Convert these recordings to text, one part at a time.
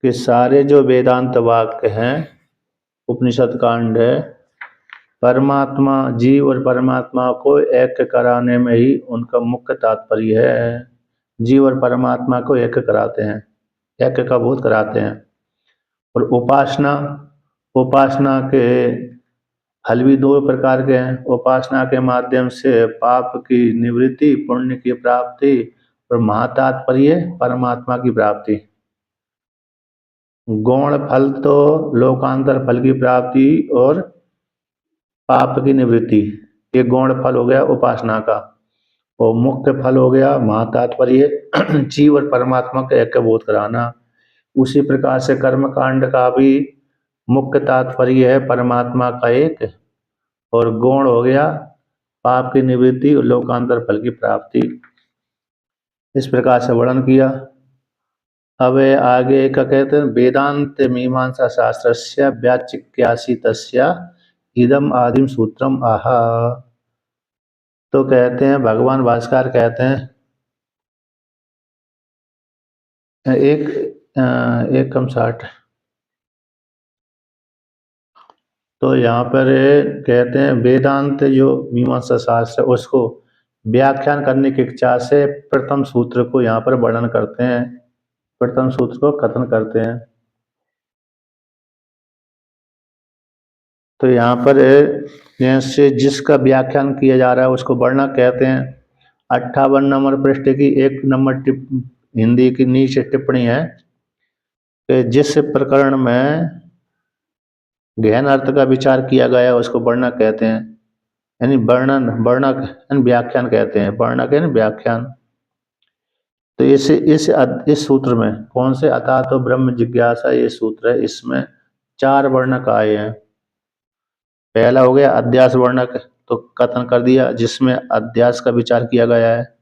कि सारे जो वेदांत वाक्य हैं, उपनिषद कांड है, परमात्मा, जीव और परमात्मा को एक कराने में ही उनका मुख्य तात्पर्य है। जीव और परमात्मा को एक कराते हैं, एक का बोध कराते हैं। और उपासना, उपासना के फल भी दो प्रकार के हैं। उपासना के माध्यम से पाप की निवृत्ति, पुण्य की प्राप्ति, और महातात्पर्य परमात्मा की प्राप्ति। गौण फल तो लोकांतर फल की प्राप्ति और पाप की निवृत्ति, ये गौण फल हो गया उपासना का। और मुख्य फल हो गया महातात्पर्य, जीव और परमात्मा का एक बोध कराना। उसी प्रकार से कर्म कांड का भी मुख्य तात्पर्य है परमात्मा का एक, और गौण हो गया पाप की निवृत्ति और लोकांतर फल की प्राप्ति। इस प्रकार से वर्णन किया। अब आगे का कहते हैं, वेदांत मीमांसा शास्त्रस्य व्याचिक्यासी तस्या इदम आदिम सूत्रम आहा। तो कहते हैं, भगवान भास्कर कहते हैं, एक कम 60। तो यहाँ पर कहते हैं वेदांत जो मीमांसा शास्त्र है उसको व्याख्यान करने की इच्छा से प्रथम सूत्र को यहाँ पर वर्णन करते हैं, प्रथम सूत्र को कथन करते हैं। तो यहाँ पर जैसे जिसका व्याख्यान किया जा रहा है उसको वर्णन कहते हैं। 58 नंबर पृष्ठ की 1 नंबर हिंदी की नीचे टिप्पणी है कि जिस प्रकरण में गहन अर्थ का विचार किया गया है उसको वर्णन कहते हैं, यानी वर्णन, वर्णक यानी व्याख्यान कहते हैं, वर्णक यानी व्याख्यान। तो इस सूत्र में कौन से, अतः तो ब्रह्म जिज्ञासा, ये सूत्र है, इसमें 4 वर्णक आए हैं। पहला हो गया अध्यास वर्णक, तो कथन कर दिया जिसमें अध्यास का विचार किया गया है।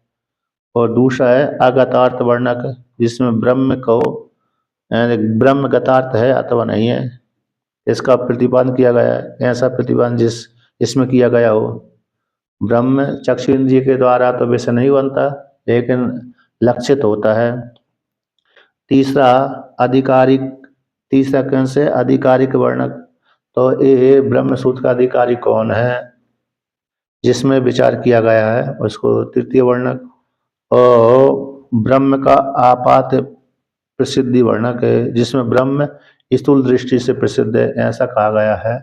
और दूसरा है अगतार्थ वर्णक, जिसमें ब्रह्म को ब्रह्म गतार्थ है अथवा नहीं है इसका प्रतिपादन किया गया है। ऐसा प्रतिपादन जिस इसमें किया गया हो। ब्रह्म चक्षु इंद्रिय के द्वारा तो विषय नहीं बनता, लेकिन लक्षित होता है। तीसरा आधिकारिक, तीसरा कौन से, आधिकारिक वर्णक, तो ये ब्रह्म सूत्र का अधिकारी कौन है जिसमें विचार किया गया है उसको तृतीय वर्णक। और ब्रह्म का आपात प्रसिद्धि वर्णक है, जिसमें ब्रह्म स्थूल दृष्टि से प्रसिद्ध है, ऐसा कहा गया है।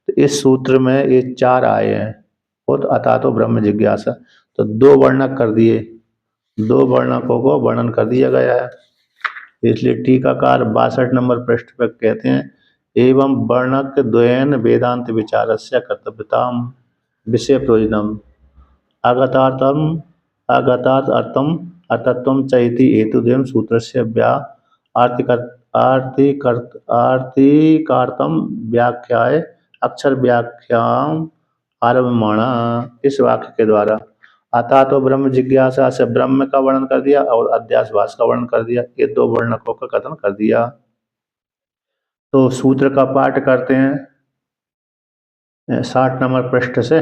तो इस सूत्र में ये 4 आए हैं। और अतः तो ब्रह्म जिज्ञासा, तो 2 वर्णक कर दिए, 2 वर्णकों को वर्णन कर दिया गया है। इसलिए टीकाकार 62 नंबर पृष्ठ पर कहते हैं, एवं वर्णक द्वयन वेदांत विचारस्य कर्तव्यताम विषय प्रयोजनम आगतार्थम आगतार्थ अर्थम अर्थत्वम चैति हेतुद्वयम् सूत्रस्य आर्तिकार्थम व्याख्याय अक्षर व्याख्याम आरम्भमाणा। इस वाक्य के द्वारा अतः तो ब्रह्म जिज्ञासा से ब्रह्म का वर्णन कर दिया और अध्यास भास का वर्णन कर दिया, ये 2 वर्णकों का कथन कर दिया। तो सूत्र का पाठ करते हैं 60 नंबर पृष्ठ से।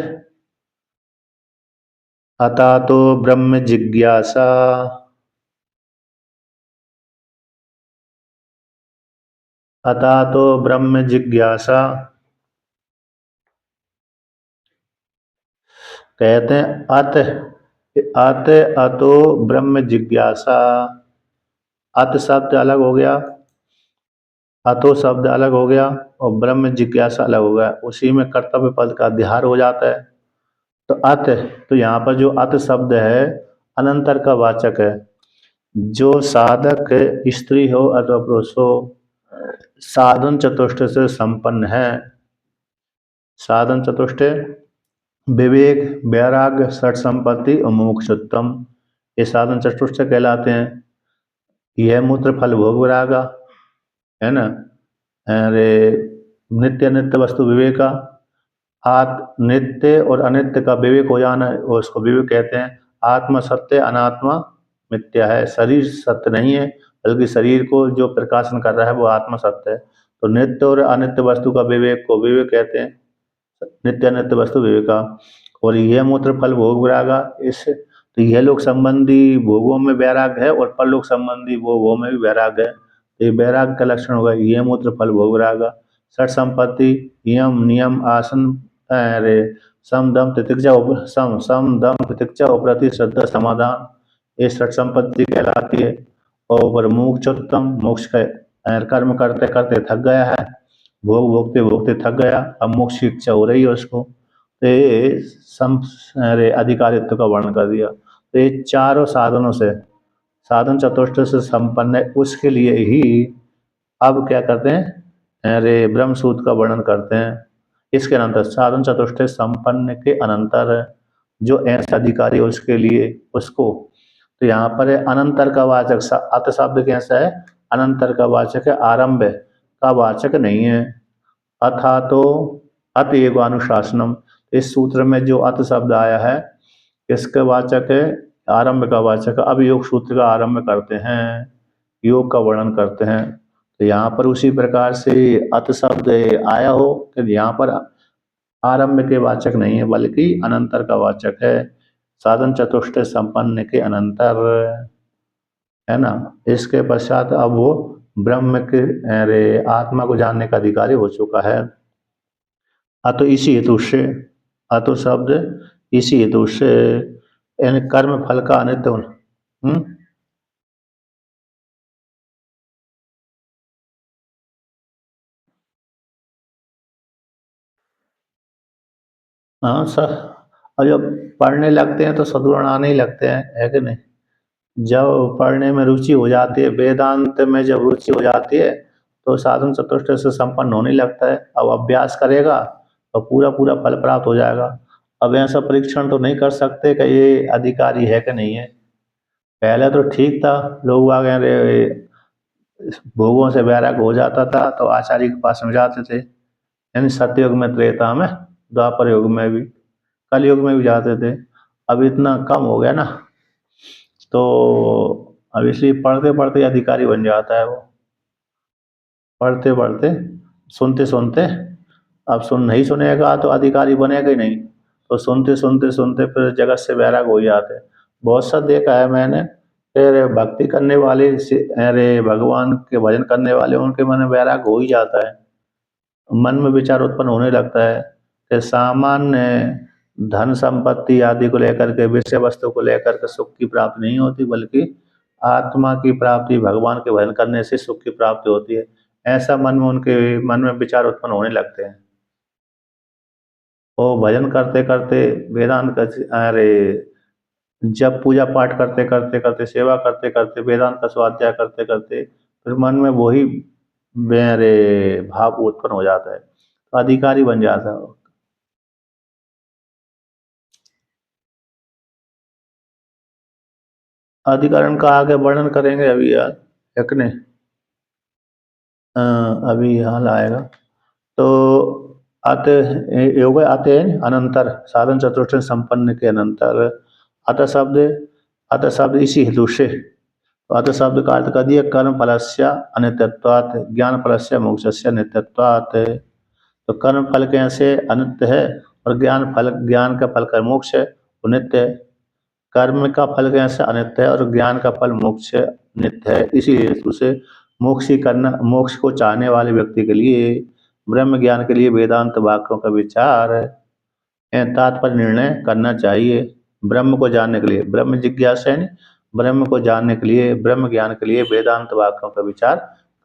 अतः तो ब्रह्म जिज्ञासा, अतः तो ब्रह्म जिज्ञासा, कहते हैं अत अतो ब्रह्म जिज्ञासा। अत शब्द अलग हो गया, अतो शब्द अलग हो गया और ब्रह्म जिज्ञासा अलग हो गया, उसी में कर्तव्य पद का अध्यार हो जाता है। तो अत, तो यहाँ पर जो अत शब्द है अनंतर का वाचक है। जो साधक स्त्री हो अथवा पुरुष हो, साधन चतुष्ट से संपन्न है, साधन चतुष्ट, विवेक, वैराग्य, षट संपत्ति और मोक्षोत्तम, ये साधन चतुष्ट कहलाते हैं। यह मूत्र फल भोग विरागा है ना। अरे नित्य नित्य वस्तु विवेका, नित्य और अनित्य का विवेक हो जाना, उसको विवेक कहते हैं। आत्मा सत्य, अनात्मा मिथ्या है। शरीर सत्य नहीं है, बल्कि शरीर को जो प्रकाशन कर रहा है वो आत्मा सत्य है। तो नित्य और अनित्य वस्तु का विवेक को विवेक कहते हैं, नित्य अनित्य वस्तु विवेका। और यह मूत्र फल भोग विरागा, इस तो यह लोक संबंधी भोगों में वैराग है और परलोक संबंधी भोगों में भी वैराग है। ये वैराग्य का लक्षण होगा। ये मूत्र फल भोग रागा। षट संपत्ति यम नियम आसन अरे सम दम तितिक्षा सम सम दम तितिक्षा उपरति श्रद्धा समाधान, ये षट संपत्ति कहलाती है। और मोक्षोत्तम मोक्ष का कर्म करते करते थक गया है, भोग भोगते भोगते थक गया, अब मोक्ष की इच्छा हो रही है उसको, तो ये सम अरे अधिकारित्व का वर्णन कर दिया। तो ये चारों साधनों से साधन चतुष्ट से संपन्न है, उसके लिए ही अब क्या करते हैं, अरे ब्रह्म सूत्र का वर्णन करते हैं। इसके अनंतर साधन चतुष्ट संपन्न के अनंतर जो ऐसा अधिकारी है उसके लिए उसको, तो यहाँ पर है अनंतर का वाचक। अत शब्द कैसा है, अनंतर का वाचक है, आरंभ का वाचक नहीं है। अथा तो अत एगो अनुशासनम, इस सूत्र में जो अत शब्द आया है इसका वाचक है, आरंभ का वाचक। अब योग सूत्र का आरंभ करते हैं, योग का वर्णन करते हैं। तो यहाँ पर उसी प्रकार से अत शब्द आया हो कि यहाँ पर आरंभ के वाचक नहीं है बल्कि अनंतर का वाचक है, साधन चतुष्ट संपन्न के अनंतर, है ना। इसके पश्चात अब वो ब्रह्म के अरे आत्मा को जानने का अधिकारी हो चुका है। अतो इसी हेतु से, अतो शब्द इसी हेतु से यानी कर्म फल का अनित्य होना। हाँ सर, और जब पढ़ने लगते हैं तो सदुरण आने ही लगते हैं, है कि नहीं। जब पढ़ने में रुचि हो जाती है, वेदांत में जब रुचि हो जाती है तो साधन चतुष्ट से संपन्न होने लगता है। अब अभ्यास करेगा तो पूरा पूरा फल प्राप्त हो जाएगा। अब ऐसा परीक्षण तो नहीं कर सकते कि ये अधिकारी है कि नहीं है। पहले तो ठीक था, लोग आ गए भोगों से वैराग्य हो जाता था तो आचार्य के पास में जाते थे, यानी सत्ययुग में, त्रेता में, द्वापर युग में भी, कल युग में भी जाते थे। अब इतना कम हो गया ना, तो अब इसलिए पढ़ते पढ़ते अधिकारी बन जाता है वो, पढ़ते पढ़ते सुनते सुनते। अब नहीं सुनेगा तो अधिकारी बनेगा ही नहीं, तो सुनते सुनते सुनते फिर जगत से वैराग हो जाते हैं। बहुत सा देखा है मैंने, फिर भक्ति करने वाले अरे भगवान के भजन करने वाले उनके मन में वैराग हो ही जाता है, मन में विचार उत्पन्न होने लगता है कि सामान्य धन संपत्ति आदि को लेकर के, विषय वस्तु को लेकर के सुख की प्राप्ति नहीं होती, बल्कि आत्मा की प्राप्ति, भगवान के भजन करने से सुख की प्राप्ति होती है। ऐसा मन में उनके मन में विचार उत्पन्न होने लगते हैं। वो भजन करते करते, वेदांत का अरे जब पूजा पाठ करते करते करते, सेवा करते करते, वेदांत का स्वाध्याय करते करते, फिर मन में वही मेरे भाव उत्पन्न हो जाता है, तो अधिकारी बन जाता है। अधिकरण का आगे वर्णन करेंगे अभी यार, एक ने अभी हाल आएगा। तो अत योग आते हैं अनंतर, साधन चतुष्ट संपन्न के अनंतर। अत शब्द, अत शब्द इसी हेतु से, तो अत शब्द का अर्थ कर दिया कर्म फलस्य अनित्यत्वात्, ज्ञान फलस्य मोक्षस्य नित्यत्वात्। तो कर्म फल कैसे अनित्य है और ज्ञान का फल का मोक्ष है वो नित्य है। कर्म का फल कैसे अनित्य है और ज्ञान का फल मोक्ष नित्य है। इसी हेतु से मोक्ष को चाहने वाले व्यक्ति के लिए, ब्रह्म ज्ञान के लिए वेदांत वाक्यों का विचार तात्पर्य निर्णय करना चाहिए। ब्रह्म को जानने के लिए, ब्रह्म जिज्ञासा है, ब्रह्म को जानने के लिए, ब्रह्म ज्ञान के लिए वेदांत वाक्यों का विचार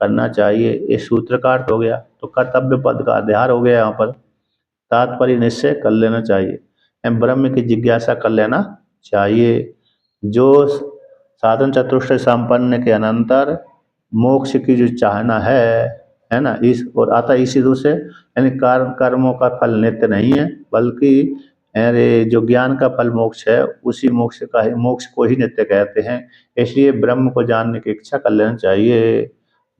करना चाहिए। ये सूत्र का अर्थ हो गया। तो कर्तव्य पद का अध्यार हो गया, यहाँ पर तात्पर्य निश्चय कर लेना चाहिए, ब्रह्म की जिज्ञासा कर लेना चाहिए। जो साधन चतुष्ट संपन्न के अनंतर मोक्ष की जो चाहना है ना, इस और आता इसी दूसरे, यानी कर्मों का फल नित्य नहीं है, बल्कि अरे जो ज्ञान का फल मोक्ष है, उसी मोक्ष को ही नित्य कहते हैं। इसलिए ब्रह्म को जानने की इच्छा कर लेना चाहिए।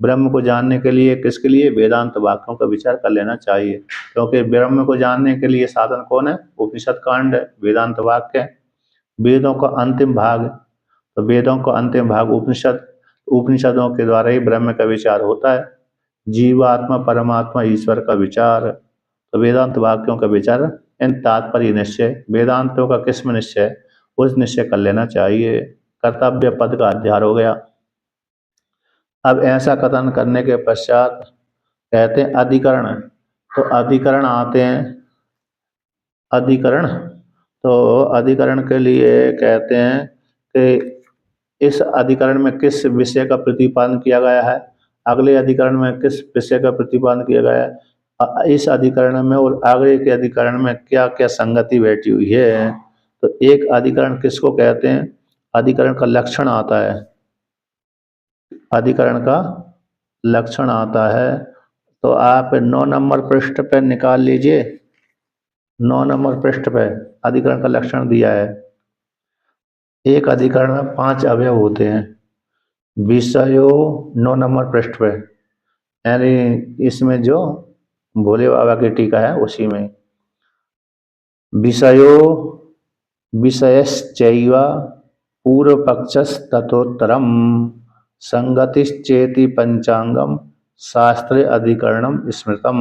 ब्रह्म को जानने के लिए किसके लिए, वेदांत वाक्यों का विचार कर लेना चाहिए, क्योंकि ब्रह्म को जानने के लिए साधन कौन है, उपनिषद कांड है, वेदांत वाक्य है, वेदों का अंतिम भाग। तो वेदों का अंतिम भाग उपनिषद, उपनिषदों के द्वारा ही ब्रह्म का विचार होता है, जीवात्मा परमात्मा ईश्वर का विचार। तो वेदांत वाक्यों का विचार, इन तात्पर्य निश्चय, वेदांतों का किस्म निश्चय, उस निश्चय कर लेना चाहिए। कर्तव्य पद का अध्यार हो गया। अब ऐसा कथन करने के पश्चात कहते हैं अधिकरण। तो अधिकरण आते हैं, अधिकरण। तो अधिकरण के लिए कहते हैं कि इस अधिकरण में किस विषय का प्रतिपादन किया गया है, अगले अधिकरण में किस विषय का प्रतिपादन किया गया है, इस अधिकरण में और आगे के अधिकरण में क्या क्या संगति बैठी हुई है। तो एक अधिकरण किसको कहते हैं, अधिकरण का लक्षण आता है, अधिकरण का लक्षण आता है। तो आप 9 नंबर पृष्ठ पर निकाल लीजिए, 9 नंबर पृष्ठ पे अधिकरण का लक्षण दिया है। एक अधिकरण में 5 अवयव होते हैं, विषयों, 9 नंबर पृष्ठ पे, यानी इसमें जो भोले बाबा की टीका है उसी में। विषयो विषयश्चैव पूर्व पक्षस्ततोत्तरम संगतिश्चेति पंचांगम शास्त्रे अधिकरणम स्मृतम।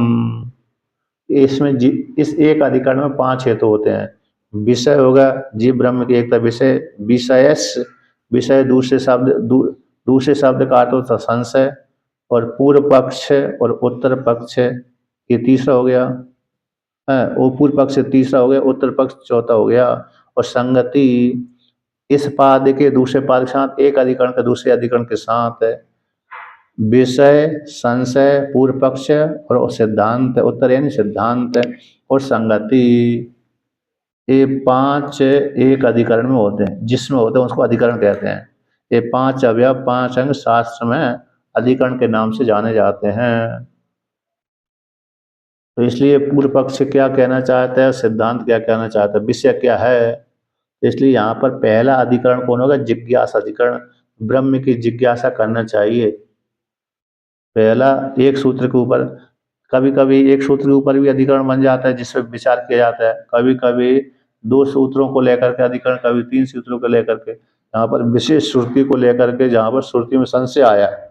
इसमें इस एक अधिकरण में 5 हेतु होते हैं। विषय होगा जीव ब्रह्म की एकता विषय, विषयस विषय दूसरे शब्द का अर्थ होता संशय, और पूर्व पक्ष और उत्तर पक्ष ये तीसरा हो गया है, वो पूर्व पक्ष तीसरा हो गया, उत्तर पक्ष चौथा हो गया। और संगति इस पाद के दूसरे पाद के साथ, एक अधिकरण के दूसरे अधिकरण के साथ विषय, संशय, पूर्व पक्ष और सिद्धांत, उत्तर यानी सिद्धांत और संगति, ये 5 एक अधिकरण में होते हैं, जिसमें होते हैं उसको अधिकरण कहते हैं। ये 5 अवयव 5 अंग शास्त्र में अधिकरण के नाम से जाने जाते हैं। तो इसलिए पूर्व पक्ष क्या कहना चाहता है, सिद्धांत क्या कहना चाहता है, विषय क्या है। इसलिए यहाँ पर पहला अधिकरण कौन होगा, जिज्ञासा अधिकरण। ब्रह्म की जिज्ञासा करना चाहिए। पहला एक सूत्र के ऊपर, कभी कभी एक सूत्र के ऊपर भी अधिकरण बन जाता है जिसमें विचार किया जाता है, कभी कभी 2 सूत्रों को लेकर के अधिकरण, कभी 3 सूत्रों को लेकर के, यहाँ पर विशेष श्रुति को लेकर के, जहाँ पर श्रुति में संशय आया है,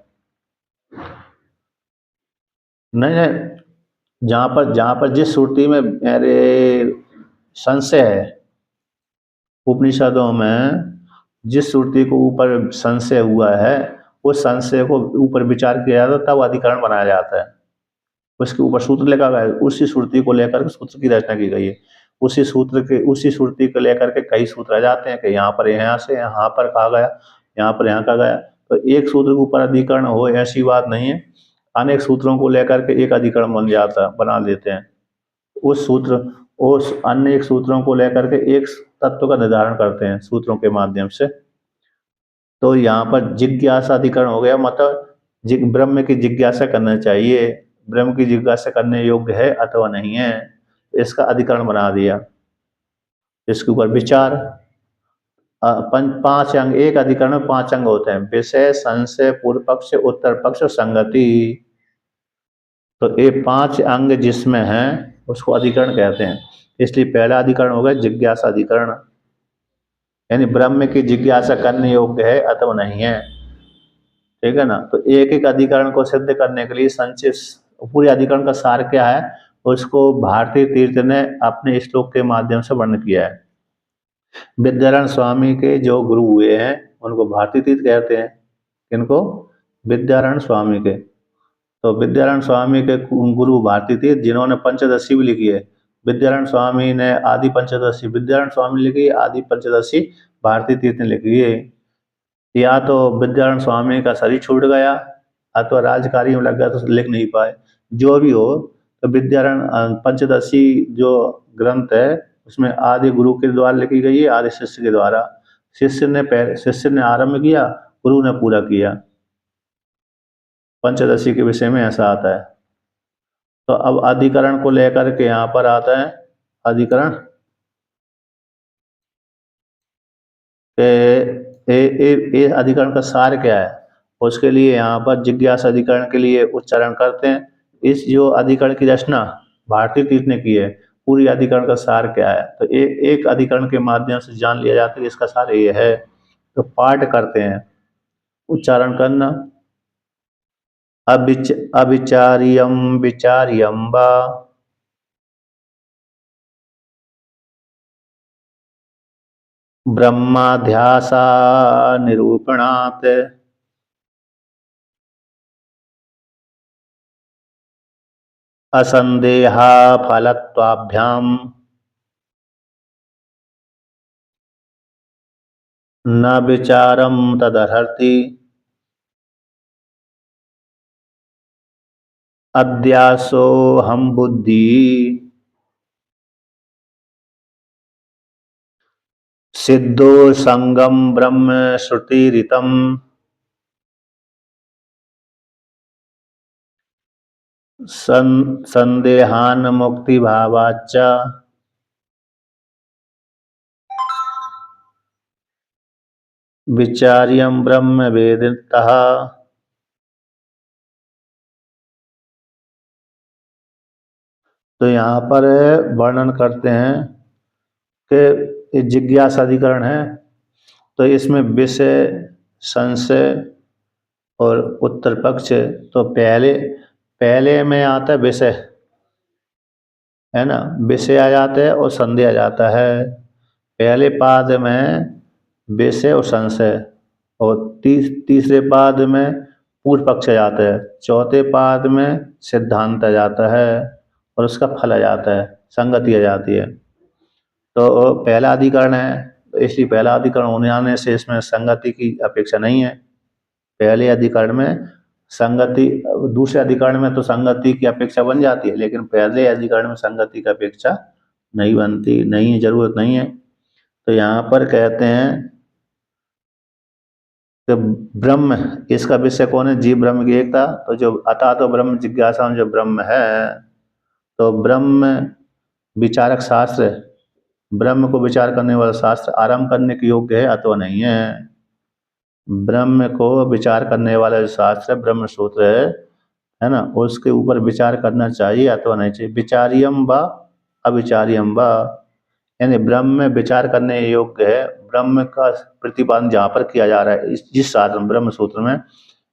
नहीं नहीं, जहाँ पर जिस श्रुति में मेरे संशय है, उपनिषदों में जिस श्रुति को ऊपर संशय हुआ है, उस संशय को ऊपर विचार किया जाता है, तब अधिकरण बनाया जाता है। उसके ऊपर सूत्र लिखा गया है, उसी श्रुति को लेकर के सूत्र की रचना की गई है। उसी श्रुति को लेकर के कई सूत्र आ जाते हैं कि यहाँ पर यहाँ से यहाँ पर कहा गया, यहाँ पर यहाँ कहा गया। तो एक सूत्र के ऊपर अधिकरण हो ऐसी बात नहीं है, अनेक सूत्रों को लेकर के एक अधिकरण बना देते हैं। उस अन्य एक सूत्रों को लेकर के एक तत्व का निर्धारण करते हैं सूत्रों के माध्यम से। तो यहाँ पर जिज्ञासा अधिकरण हो गया, मतलब ब्रह्म की जिज्ञासा करना चाहिए, ब्रह्म की जिज्ञासा करने योग्य है अथवा नहीं है, इसका अधिकरण बना दिया। इसके ऊपर विचार, 5 अंग, एक अधिकरण में 5 अंग होते हैं, विषय, संशय, पूर्व पक्ष, उत्तर पक्ष और संगति। तो ये 5 अंग जिसमें हैं उसको अधिकरण कहते हैं। इसलिए पहला अधिकरण होगा जिज्ञासा अधिकरण, यानी ब्रह्म की जिज्ञासा करने योग्य है अथवा नहीं है, ठीक है ना। तो एक एक अधिकरण को सिद्ध करने के लिए संक्षिप्त पूरे अधिकरण का सार क्या है, उसको भारती तीर्थ ने अपने श्लोक के माध्यम से वर्णन किया है। विद्यारायण स्वामी के जो गुरु हुए हैं उनको भारती तीर्थ कहते हैं। किनको, विद्यारायण स्वामी के। तो विद्यारायण स्वामी के गुरु भारती तीर्थ, जिन्होंने पंचदशी भी लिखी है। विद्यारायण स्वामी ने आदि पंचदशी विद्यारायण स्वामी लिखी, आदि पंचदशी भारती तीर्थ ने लिखी है। या तो विद्यारायण स्वामी का शरीर छूट गया अथवा राजकार्य में लग गया तो लिख नहीं पाए, जो भी हो। तो विद्यारायण पंचदशी जो ग्रंथ है उसमें आदि गुरु के द्वारा लिखी गई है, आदि शिष्य के द्वारा। शिष्य ने आरंभ किया, गुरु ने पूरा किया। पंचदशी के विषय में ऐसा आता है। तो अब अधिकरण को लेकर के यहाँ पर आता है अधिकरण ये अधिकरण का सार क्या है। उसके लिए यहाँ पर जिज्ञासा अधिकरण के लिए उच्चारण करते हैं। इस जो अधिकरण की रचना भारतीय तीर्थ ने की है, पूरी अधिकरण का सार क्या है, तो एक अधिकरण के माध्यम से जान लिया जाता है कि इसका सार ये है। तो पाठ करते हैं, उच्चारण करना। अविचार्यम विचार्यम वा ब्रह्माध्यासा निरूपणात् असंदेहा फलत्वाभ्याम न विचारम तदर्हति अध्यासो हम बुद्धि सिद्धो संगम ब्रह्म श्रुतिरितम संदेहान मुक्ति भावाच्च विचार्यम ब्रह्म वेदितः। तो यहाँ पर वर्णन करते हैं कि ये जिज्ञासा अधिकरण है, तो इसमें विषय, संशय और उत्तर पक्ष। तो पहले पहले में आता है विषय, है ना, विषय आ जाता है और संदेह आ जाता है। पहले पाद में विषय और संशय, और तीसरे पाद में पूर्व पक्ष आ जाता है, चौथे पाद में सिद्धांत आ जाता है और उसका फल आ जाता है, संगति आ जाती है। तो पहला अधिकरण है, तो इसलिए पहला अधिकरण होने आने से इसमें संगति की अपेक्षा नहीं है। पहले अधिकरण में संगति, दूसरे अधिकरण में तो संगति की अपेक्षा बन जाती है, लेकिन पहले अधिकरण में संगति की अपेक्षा नहीं बनती, नहीं, जरूरत नहीं है। तो यहाँ पर कहते हैं कि ब्रह्म, इसका विषय कौन है? जीव ब्रह्म की एकता। तो जो अतः तो ब्रह्म जिज्ञासा में जो ब्रह्म है, तो ब्रह्म विचारक शास्त्र, ब्रह्म को विचार करने वाला शास्त्र आरंभ करने के योग्य है अथवा नहीं है। ब्रह्म को विचार करने वाला जो शास्त्र है, ब्रह्म सूत्र है ना, उसके ऊपर विचार करना चाहिए अथवा नहीं चाहिए। विचार्यम व अविचार्यम व, यानी ब्रह्म में विचार करने योग्य है, ब्रह्म का प्रतिपादन जहाँ पर किया जा रहा है जिस शास्त्र ब्रह्म सूत्र में,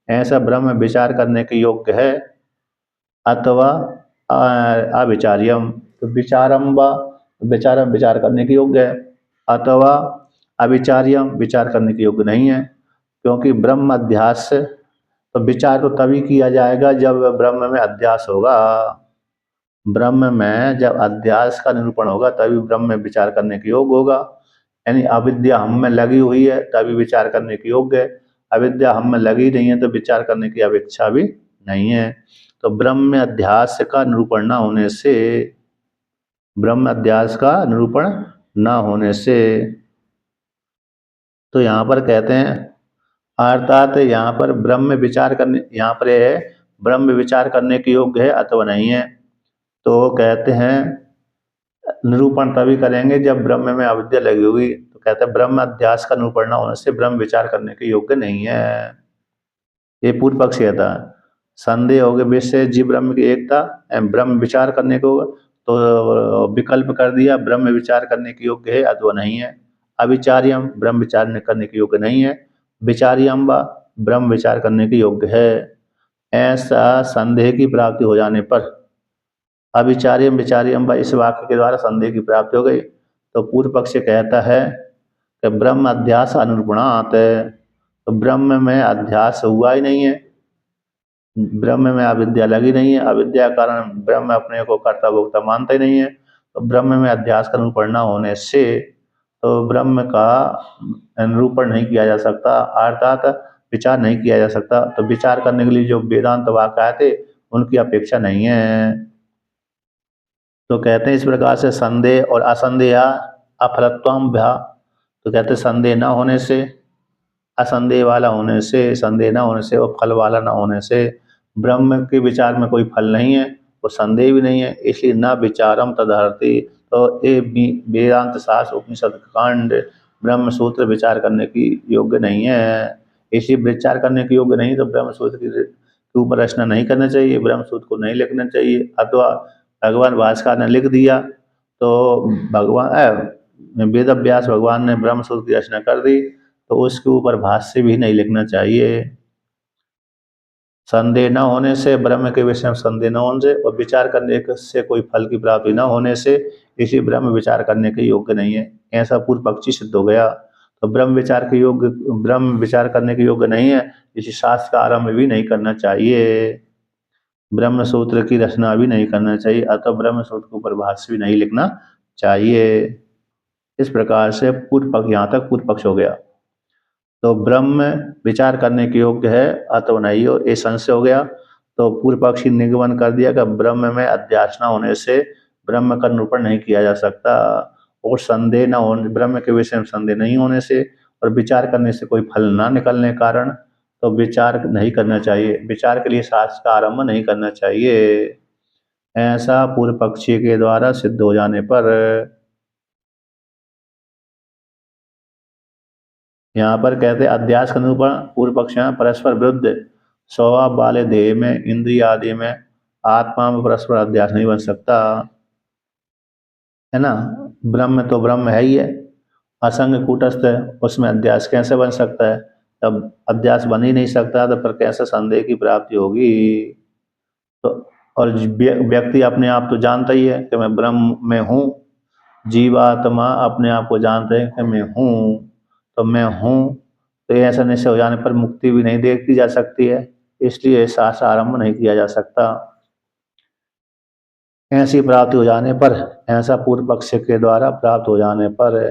ऐसा ब्रह्म विचार करने के योग्य है अथवा अविचार्यम। तो विचारम व, विचारम विचार करने के योग्य है, अथवा अविचार्यम विचार करने के योग्य नहीं है। क्योंकि ब्रह्म अध्यास, तो विचार तो तभी किया जाएगा जब ब्रह्म में अध्यास होगा। ब्रह्म में जब अध्यास का निरूपण होगा तभी ब्रह्म में विचार करने के योग्य होगा। यानी अविद्या हम में लगी हुई है तभी विचार करने के योग्य है, अविद्या हम में लगी नहीं है तो विचार करने की अपेक्षा भी नहीं है। तो ब्रह्म में अध्यास का निरूपण न होने से, ब्रह्म अध्यास का निरूपण न होने से, तो यहाँ पर कहते हैं अर्थात यहाँ पर ब्रह्म विचार करने, यहाँ पर है ब्रह्म विचार करने के योग्य है अथवा नहीं है। तो कहते हैं निरूपण तभी करेंगे जब ब्रह्म में अविद्या लगी हुई। तो कहते हैं ब्रह्म अध्यास का निरूपण न होने से ब्रह्म विचार करने के योग्य नहीं है। ये पूर्व पक्ष था। संदेह हो गया विषय जीव ब्रह्म की एकता, ब्रह्म विचार करने को, तो विकल्प कर दिया ब्रह्म विचार करने के योग्य है अथवा नहीं है। अविचार्यम ब्रह्म विचार करने के योग्य नहीं है, विचार्यम व ब्रह्म विचार करने के योग्य है। ऐसा संदेह की प्राप्ति हो जाने पर, अविचार्यम विचार्यम व इस वाक्य के द्वारा संदेह की प्राप्ति हो गई। तो पूर्व पक्ष कहता है कि ब्रह्म अध्यास अनुरूपणात्, तो ब्रह्म में अध्यास हुआ ही नहीं है, ब्रह्म में अविद्या लगी नहीं है, अविद्या कारण ब्रह्म अपने को कर्ता भोक्ता मानता ही नहीं है। तो ब्रह्म में अध्यास का निरूपण न होने से तो ब्रह्म का निरूपण नहीं किया जा सकता, अर्थात विचार नहीं किया जा सकता। तो विचार करने के लिए जो वेदांत वाक्य आए थे उनकी अपेक्षा नहीं है। तो कहते हैं इस प्रकार से संदेह और असंदेह अफलत्वम भ्या, तो कहते हैं संदेह न होने से, असंदेह वाला होने से, संदेह न होने से और फल वाला न होने से ब्रह्म के विचार में कोई फल नहीं है और संदेह भी नहीं है, इसलिए न विचारम तदहर्ति। तो ये वेदांत शास्त्र उपनिषद कांड ब्रह्म सूत्र विचार करने की योग्य नहीं है। इसलिए विचार करने के योग्य नहीं तो ब्रह्म सूत्र के ऊपर रचना नहीं करना चाहिए, ब्रह्म सूत्र को नहीं लिखना चाहिए। अथवा भगवान भास्कर ने लिख दिया तो भगवान वेद व्यास भगवान ने ब्रह्म सूत्र की रचना कर दी तो उसके ऊपर भाष्य भी नहीं लिखना चाहिए। संदेह न होने से, ब्रह्म के विषय में संदेह न होने से और विचार करने से कोई फल की प्राप्ति न होने से इसी ब्रह्म विचार करने के योग्य नहीं है, ऐसा पूर्व पक्षी सिद्ध हो गया। तो ब्रह्म विचार के योग्य, ब्रह्म विचार करने के योग्य नहीं है, इसी शास्त्र का आरंभ भी नहीं करना चाहिए। ब्रह्म सूत्र की रचना भी नहीं करना चाहिए, अतः ब्रह्म सूत्र के ऊपर भाष्य भी नहीं लिखना चाहिए। इस प्रकार से पूर्व पक्ष, यहाँ तक पूर्व पक्ष हो गया। तो ब्रह्म विचार करने के योग्य है अथवा नहीं हो, ये संशय हो गया। तो पूर्व पक्षी निगमन कर दिया कि ब्रह्म में अध्यास न होने से ब्रह्म का निरूपण नहीं किया जा सकता, और संदेह न होने, ब्रह्म के विषय में संदेह नहीं होने से और विचार करने से कोई फल ना निकलने के कारण तो विचार नहीं करना चाहिए, विचार के लिए शास्त्र का आरंभ नहीं करना चाहिए। ऐसा पूर्व पक्षी के द्वारा सिद्ध हो जाने पर यहाँ पर कहते हैं अध्यास का निरूपण पूर्व पक्ष में परस्पर विरुद्ध स्वभाव वाले देह में, इंद्रिय आदि में, आत्मा में परस्पर अध्यास नहीं बन सकता, है ना। ब्रह्म तो ब्रह्म है ही है, असंग कूटस्थ है, उसमें अध्यास कैसे बन सकता है? तब अध्यास बन ही नहीं सकता, तो फिर कैसे संदेह की प्राप्ति होगी? तो और व्यक्ति अपने आप तो जानता ही है कि मैं ब्रह्म में हूँ, जीवात्मा अपने आप को जानते हैं कि मैं हूँ, तो मैं हूँ, तो ये ऐसा निश्चय हो जाने पर मुक्ति भी नहीं देखी जा सकती है, इसलिए शास्त्र आरंभ नहीं किया जा सकता। ऐसी प्राप्ति हो जाने पर, ऐसा पूर्व पक्ष के द्वारा प्राप्त हो जाने पर,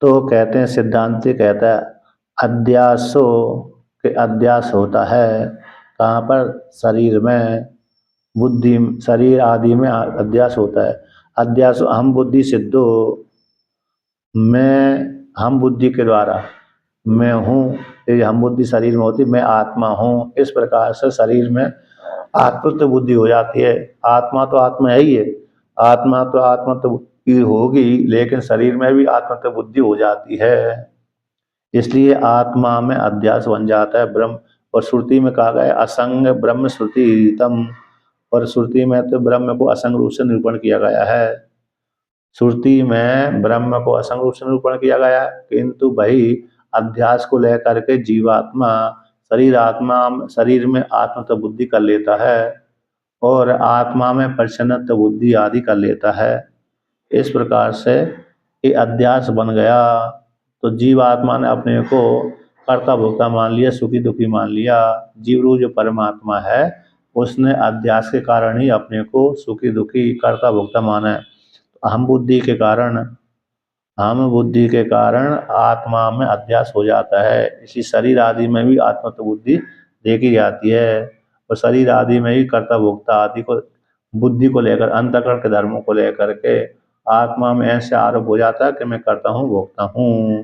तो कहते हैं सिद्धांति कहता है अध्यासो के अध्यास होता है कहाँ पर? शरीर में, बुद्धि, शरीर आदि में अध्यास होता है। अध्यास हम बुद्धि सिद्धो, मैं हम बुद्धि के द्वारा मैं हूँ, ये हम बुद्धि शरीर में होती, मैं आत्मा हूँ, इस प्रकार से शरीर में आत्मत्व बुद्धि हो जाती है। आत्मा तो आत्मा है ही है, आत्मा तो आत्मत्व की होगी, लेकिन शरीर में भी आत्मत्व बुद्धि हो जाती है, इसलिए आत्मा में अध्यास बन जाता है ब्रह्म। और श्रुति में कहा गया है असंग ब्रह्म श्रुति तम, और श्रुति में तो ब्रह्म को असंग रूप से निरूपण किया गया है। श्रुति में ब्रह्म को असंग रूप से निरूपण किया गया है, किंतु वही अध्यास को लेकर के जीवात्मा शरीर में आत्मत्व बुद्धि कर लेता है और आत्मा में प्रसन्नत्व बुद्धि आदि कर लेता है। इस प्रकार से ये अध्यास बन गया, तो जीवात्मा ने अपने को कर्ता भोक्ता मान लिया, सुखी दुखी मान लिया। जीव रूप जो परमात्मा है उसने अध्यास के कारण ही अपने को सुखी दुखी कर्ता भोक्ता माना है। हम बुद्धि के कारण आत्मा में अध्यास हो जाता है, इसी शरीर आदि में भी आत्मत्व बुद्धि देखी जाती है, और शरीर आदि में ही कर्ता भोक्ता आदि को बुद्धि को लेकर, अंतःकरण के धर्मों को लेकर के आत्मा में ऐसे आरोप हो जाता है कि मैं करता हूँ भोगता हूँ,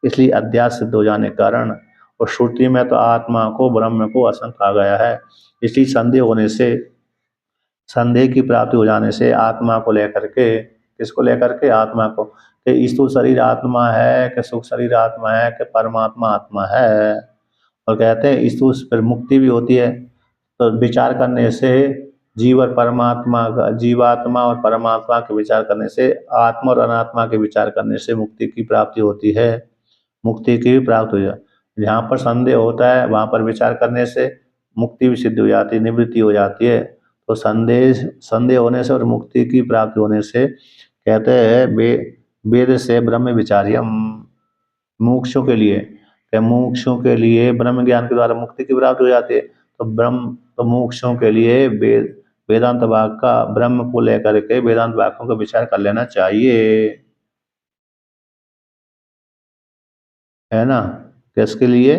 इसलिए अध्यास सिद्ध हो जाने के कारण। और श्रुति में तो आत्मा को ब्रह्म को असंग कहा गया है, इसलिए संदेह की प्राप्ति हो जाने से आत्मा को लेकर के, किसको लेकर के? आत्मा को, कि स्थूल शरीर आत्मा है कि सूक्ष्म शरीर आत्मा है कि परमात्मा आत्मा है। और कहते हैं स्थूल फिर मुक्ति भी होती है, तो विचार करने से जीव और परमात्मा का, जीवात्मा और परमात्मा के विचार करने से, आत्मा और अनात्मा के विचार करने से मुक्ति की प्राप्ति होती है, मुक्ति की भी प्राप्ति हो जाती। जहाँ पर संदेह होता है वहाँ पर विचार करने से मुक्ति भी सिद्ध हो जाती है, निवृत्ति हो जाती है। तो संदेह होने से और मुक्ति की प्राप्ति होने से कहते हैं वेद से ब्रह्म विचार्यम, मोक्षों के लिए ब्रह्म ज्ञान के द्वारा मुक्ति की प्राप्ति हो जाती है। तो मोक्षों के लिए वेदांत वाक्य का, ब्रह्म को लेकर के वेदांत वाक्यों का विचार कर लेना चाहिए, है ना। किसके लिए?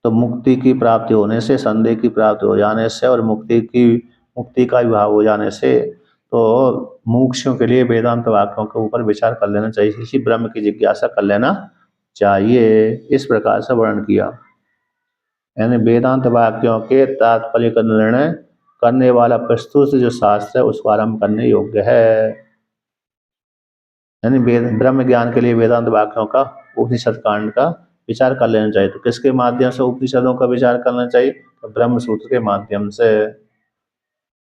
तो मुक्ति की प्राप्ति होने से, संदेह की प्राप्ति हो जाने से और मुक्ति का विभाव हो जाने से, तो मोक्षों के लिए वेदांत वाक्यों के ऊपर विचार कर लेना चाहिए, इसी ब्रह्म की जिज्ञासा कर लेना चाहिए। इस प्रकार से वर्णन किया, यानी वेदांत वाक्यों के तात्पर्य का निर्णय करने वाला प्रस्तुत जो शास्त्र है उसको आरंभ करने योग्य है। यानी ब्रह्म ज्ञान के लिए वेदांत वाक्यों का, उपनिषद कांड का विचार कर लेना चाहिए। तो किसके माध्यम से उपनिषदों का विचार करना चाहिए? तो ब्रह्म सूत्र के माध्यम से,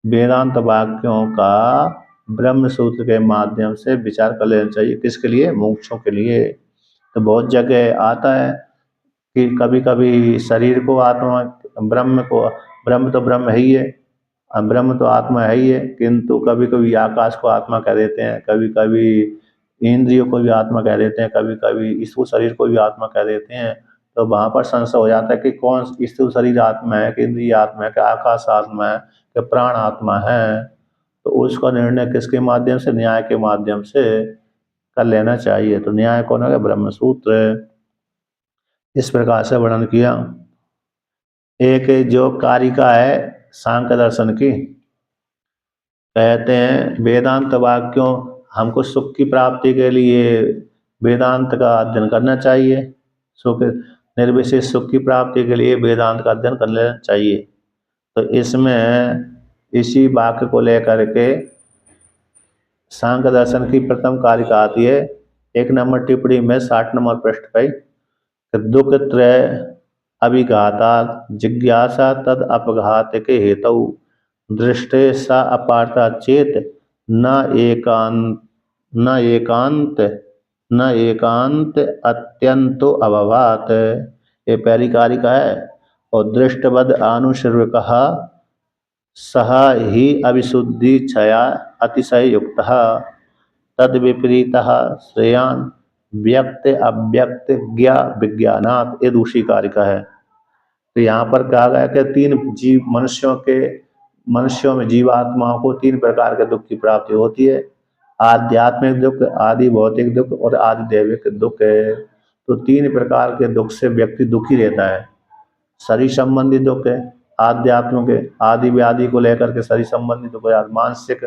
वेदांत वाक्यों का ब्रह्म सूत्र के माध्यम से विचार कर लेना चाहिए। किसके लिए? मोक्षों के लिए। तो बहुत जगह आता है कि कभी कभी शरीर को आत्मा, ब्रह्म तो ब्रह्म है ही है, ब्रह्म तो आत्मा है ही है, किंतु कभी कभी आकाश को आत्मा कह देते हैं, कभी कभी इंद्रियों को भी आत्मा कह देते हैं, कभी कभी स्थूल शरीर को भी आत्मा कह देते हैं। तो वहाँ पर संशय हो जाता है कि कौन स्थूल शरीर आत्मा है कि इंद्रिय आत्मा है कि आकाश आत्मा है कि प्राण आत्मा है। तो उसका निर्णय किसके माध्यम से, न्याय के माध्यम से कर लेना चाहिए। तो न्याय कौन है, ब्रह्मसूत्र। इस प्रकार से वर्णन किया। एक जो कारिका है सांख्य दर्शन की, कहते हैं वेदांत वाक्यों, हमको सुख की प्राप्ति के लिए वेदांत का अध्ययन करना चाहिए। सुख, निर्विशेष सुख की प्राप्ति के लिए वेदांत का अध्ययन कर लेना चाहिए। तो इसमें इसी वाक्य को लेकर के सांख्य दर्शन की प्रथम कारिका आती है। 1 नंबर टिप्पणी में 60 नंबर पृष्ठ पर, दुख त्रय अभिघाता जिज्ञासा तद अपघात के हेतु दृष्टे सा अपार्था चेत न एकांत न एकांत न एकांत अत्यंतो अभवात। ये पहली कारिका है। और दृष्टवद आनुश्रव कहा सह ही अविशुद्धि क्षया अतिशय युक्त तद विपरीत श्रेयान व्यक्त अव्यक्त ज्ञा विज्ञानात्। ये दूसरी कारिका है। तो यहाँ पर कहा गया कि तीन जीव मनुष्यों में जीवात्माओं को 3 प्रकार के दुख की प्राप्ति होती है। आध्यात्मिक दुख, आदि भौतिक दुख और आदि दैविक दुख है। तो 3 प्रकार के दुख से व्यक्ति दुखी रहता है। शरीर संबंधी दुख है, आध्यात्म के आदि व्याधि को लेकर के शरीर संबंधी दुख है, मानसिक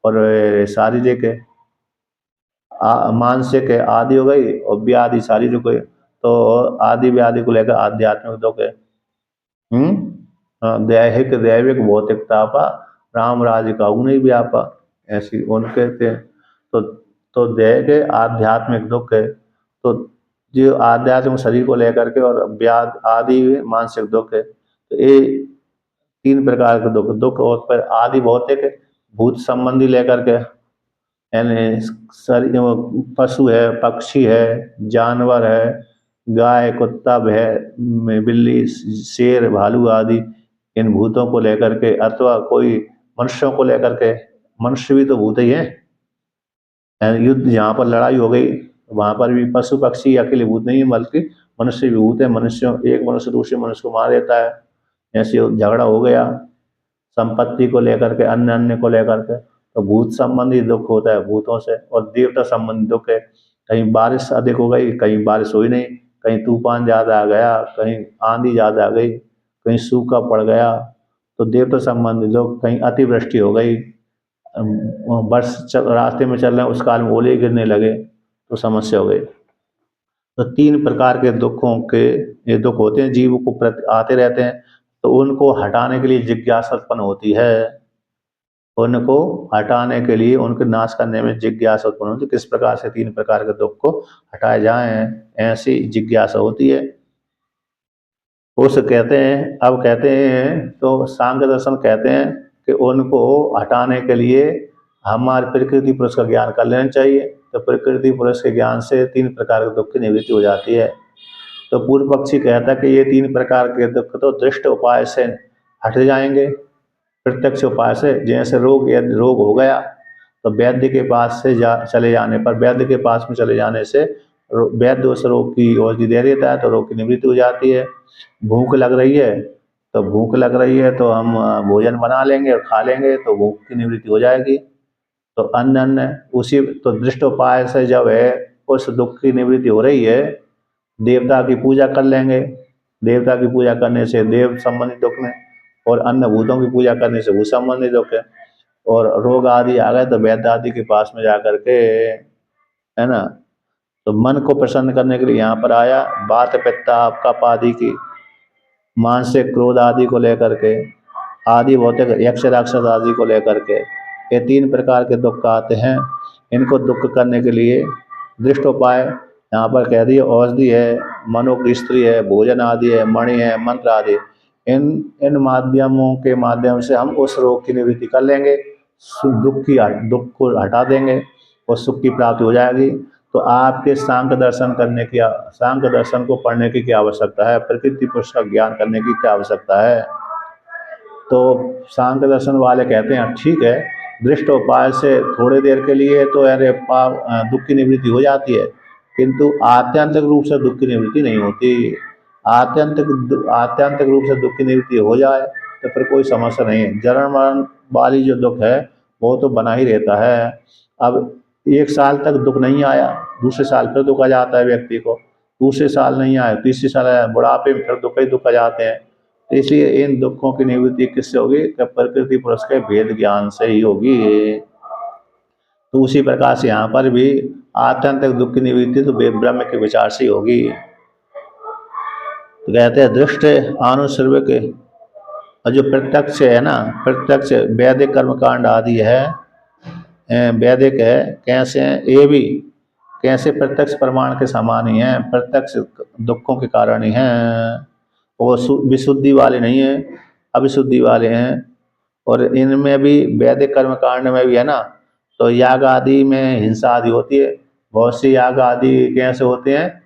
और शारीरिक है। मानसिक है आदि हो गई और व्याधि शारीरिक है। तो आदि व्याधि को लेकर आध्यात्मिक दुख है। दैहिक दैविक भौतिक तापा राम राज्य का नहीं व्यापा, ऐसी उन कहते हैं। तो दैहिक आध्यात्मिक दुख है। तो जो आध्यात्मिक शरीर को लेकर के और व्याध आदि मानसिक दुख है। तो ये 3 प्रकार के दुख और पर आदि भौतिक भूत संबंधी लेकर के, यानी शरीर पशु है, पक्षी है, जानवर है, गाय कुत्ता बिल्ली शेर भालू आदि, इन भूतों को लेकर के, अथवा कोई मनुष्यों को लेकर के। मनुष्य भी तो भूत ही है। युद्ध जहाँ पर लड़ाई हो गई वहाँ पर भी पशु पक्षी अकेले भूत नहीं है, बल्कि मनुष्य भी भूत है। एक मनुष्य दूसरे मनुष्य को मार देता है। ऐसे झगड़ा हो गया संपत्ति को लेकर के, अन्य अन्य को लेकर के, तो भूत संबंधी दुख होता है भूतों से। और देवता संबंधी दुख है, कहीं बारिश अधिक हो गई, कहीं बारिश हुई नहीं, कहीं तूफान ज़्यादा आ गया, कहीं आंधी ज़्यादा आ गई, कहीं सूखा पड़ गया, तो देवता संबंधी दुख। कहीं अतिवृष्टि हो गई, रास्ते में चल रहे हैं उस काल में ओले गिरने लगे, तो समस्या हो गई। तो 3 प्रकार के दुखों के ये दुख होते हैं, जीव को प्रति आते रहते हैं। तो उनको हटाने के लिए जिज्ञासा उत्पन्न होती है। उनको हटाने के लिए, उनके नाश करने में जिज्ञासा उत्पन्न होती है। किस प्रकार से 3 प्रकार के दुख को हटाए जाएं, ऐसी जिज्ञासा होती है। उस कहते हैं, अब कहते हैं तो सांख्य दर्शन कहते हैं कि उनको हटाने के लिए हमारे प्रकृति पुरुष का ज्ञान कर लेना चाहिए। तो प्रकृति पुरुष के ज्ञान से 3 प्रकार के दुख की निवृत्ति हो जाती है। तो पूर्व पक्षी कहता है कि ये 3 प्रकार के दुख तो दृष्ट उपाय से हट जाएंगे, प्रत्यक्ष उपाय से। जैसे यदि रोग हो गया तो वैद्य के पास से चले जाने पर, वैद्य के पास में चले जाने से वैद्य उस रोग की औषधि दे देता है, तो रोग की निवृत्ति हो जाती है। भूख लग रही है तो हम भोजन बना लेंगे और खा लेंगे, तो भूख की निवृत्ति हो जाएगी। तो अन्य उसी तो दृष्ट उपाय से जब है उस दुख की निवृत्ति हो रही है, देवता की पूजा कर लेंगे। देवता की पूजा करने से देव संबंधी दुख में, और अन्य भूतों की पूजा करने से भूत संबंधी दुख है। और रोग आदि आ गए तो वैद्य आदि के पास में जाकर के, है ना, तो मन को प्रसन्न करने के लिए यहाँ पर आया। बात पित्ता आपका पादी की, मानसिक क्रोध आदि को लेकर के, आदि भौतिक यक्ष राक्षस आदि को लेकर के, ये 3 प्रकार के दुख आते हैं। इनको दुख करने के लिए दृष्ट उपाय यहाँ पर कह दिए, औषधि है, मनो की स्त्री है, भोजन आदि है, मणि है, मंत्र आदि। इन माध्यमों के माध्यम से हम उस रोग की निवृत्ति कर लेंगे, दुख को हटा देंगे और सुख की प्राप्ति हो जाएगी। तो आपके सांख्य दर्शन को पढ़ने की क्या आवश्यकता है, प्रकृति पुरुष का ज्ञान करने की क्या आवश्यकता है। तो सांख्य दर्शन वाले कहते हैं ठीक है, दृष्ट उपाय से थोड़ी देर के लिए तो दुख की निवृत्ति हो जाती है, किंतु आत्यंतिक रूप से दुख की निवृत्ति नहीं होती। आत्यंतिक रूप से दुख की निवृत्ति हो जाए तो फिर कोई समस्या नहीं है। जन्म मरण वाली जो दुख है वो तो बना ही रहता है। अब 1 साल तक दुख नहीं आया, दूसरे साल फिर दुख आ जाता है व्यक्ति को, दूसरे साल नहीं आया, तीसरे साल आया, बुढ़ापे में फिर दुख ही दुख आ जाते हैं। तो इसलिए इन दुखों की निवृत्ति किससे होगी? कि प्रकृति पुरुष के भेद ज्ञान से ही होगी। तो उसी प्रकार से यहाँ पर भी आत्यंतिक दुख की निवृत्ति तो ब्रह्म के विचार से ही होगी। तो कहते हैं दृष्ट आनुसर्व के, और जो प्रत्यक्ष है ना, प्रत्यक्ष वैदिक कर्मकांड आदि है, वैदिक है, कैसे हैं ये भी, कैसे प्रत्यक्ष प्रमाण के समान ही हैं, प्रत्यक्ष दुखों के कारण ही हैं। वो विशुद्धि वाले नहीं हैं, अविशुद्धि वाले हैं। और इनमें भी वैदिक कर्मकांड में भी है ना, तो याग आदि में हिंसा आदि होती है। बहुत सी याग आदि कैसे होते हैं?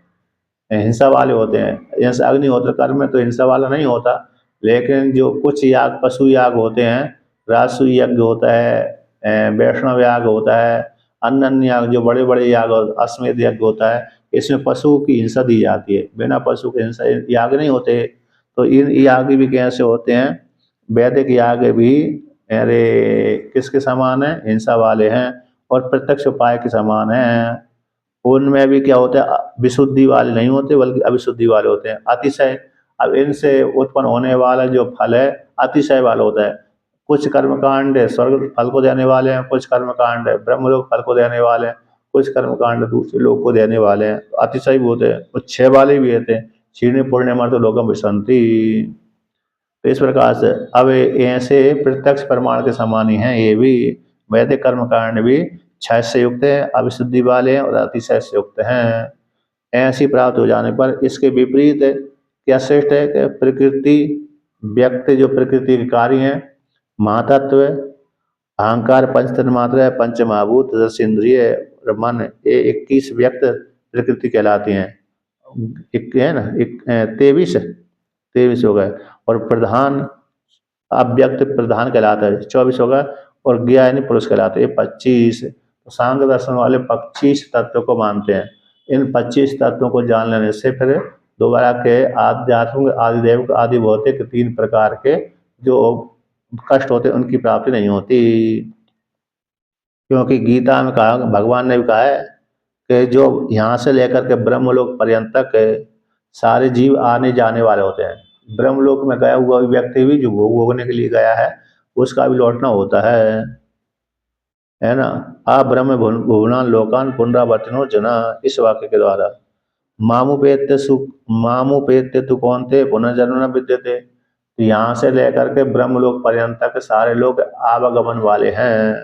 हिंसा वाले होते हैं। जैसे अग्निहोत्र कर्म में तो हिंसा वाला नहीं होता, लेकिन जो कुछ याग, पशु याग होते हैं, राजसूय यज्ञ होता है, वैष्णव याग होता है, अन्य याग जो बड़े बड़े याग, अश्वमेध यज्ञ होता है, इसमें पशु की हिंसा दी जाती है। बिना पशु के हिंसा याग नहीं होते। तो इन याग भी कैसे होते हैं? वैदिक याग भी अरे किसके समान है? हिंसा वाले हैं, और प्रत्यक्ष उपाय के समान हैं। उनमें भी क्या होता है? विशुद्धि वाले नहीं होते, बल्कि अविशुद्धि वाले होते हैं। अतिशय, अब इनसे उत्पन्न होने वाला जो फल है अतिशय वाला होता है। कुछ कर्मकांड स्वर्ग फल को देने वाले हैं, कुछ कर्मकांड ब्रह्मलोक फल को देने वाले हैं, कुछ कर्मकांड दूसरे लोग को देने वाले हैं। अतिशय भी होते हैं, कुछ क्षय वाले भी होते हैं। क्षीण पुण्य मर्त लोकम विशंति। तो इस प्रकार से अब ऐसे प्रत्यक्ष प्रमाण के समान ही हैं ये भी। वैदिक कर्मकांड भी क्षय से युक्त है, अविशुद्धि वाले हैं और अतिशय से युक्त हैं। ऐसी प्राप्त हो जाने पर इसके विपरीत क्या श्रेष्ठ है? कि प्रकृति व्यक्ति जो प्रकृति के कार्य हैं, महातत्व, अहंकार, पंच तन्मात्र है, पंच महाभूत, दस इंद्रिय और मन, ये 21 व्यक्त प्रकृति कहलाती हैं। एक है ना, 23 23 हो गए। और प्रधान अव्यक्त प्रधान कहलाता है, 24 होगा। और ज्ञा यानी पुरुष कहलाते हैं, 25। तो सांख्य दर्शन वाले 25 तत्वों को मानते हैं। इन 25 तत्वों को जान लेने से फिर दोबारा के आध्यात्मिक, आदिदेव, आदि भौतिक 3 प्रकार के जो कष्ट होते हैं उनकी प्राप्ति नहीं होती। क्योंकि गीता में कहा, भगवान ने भी कहा है कि जो यहाँ से लेकर के ब्रह्मलोक पर्यंत तक सारे जीव आने जाने वाले होते हैं। ब्रह्मलोक में गया हुआ व्यक्ति भी जो भोग भोगने के लिए गया है, उसका भी लौटना होता है ना। आ ब्रह्म भुवनान लोकान पुनरावर्तिनो जना, इस वाक्य के द्वारा। मामुपेत्य सुख, मामुपेत्य तु कौनते पुनर्जन्म न विद्यते। तो यहाँ से लेकर के ब्रह्मलोक पर्यंत तक सारे लोग आवागमन वाले हैं,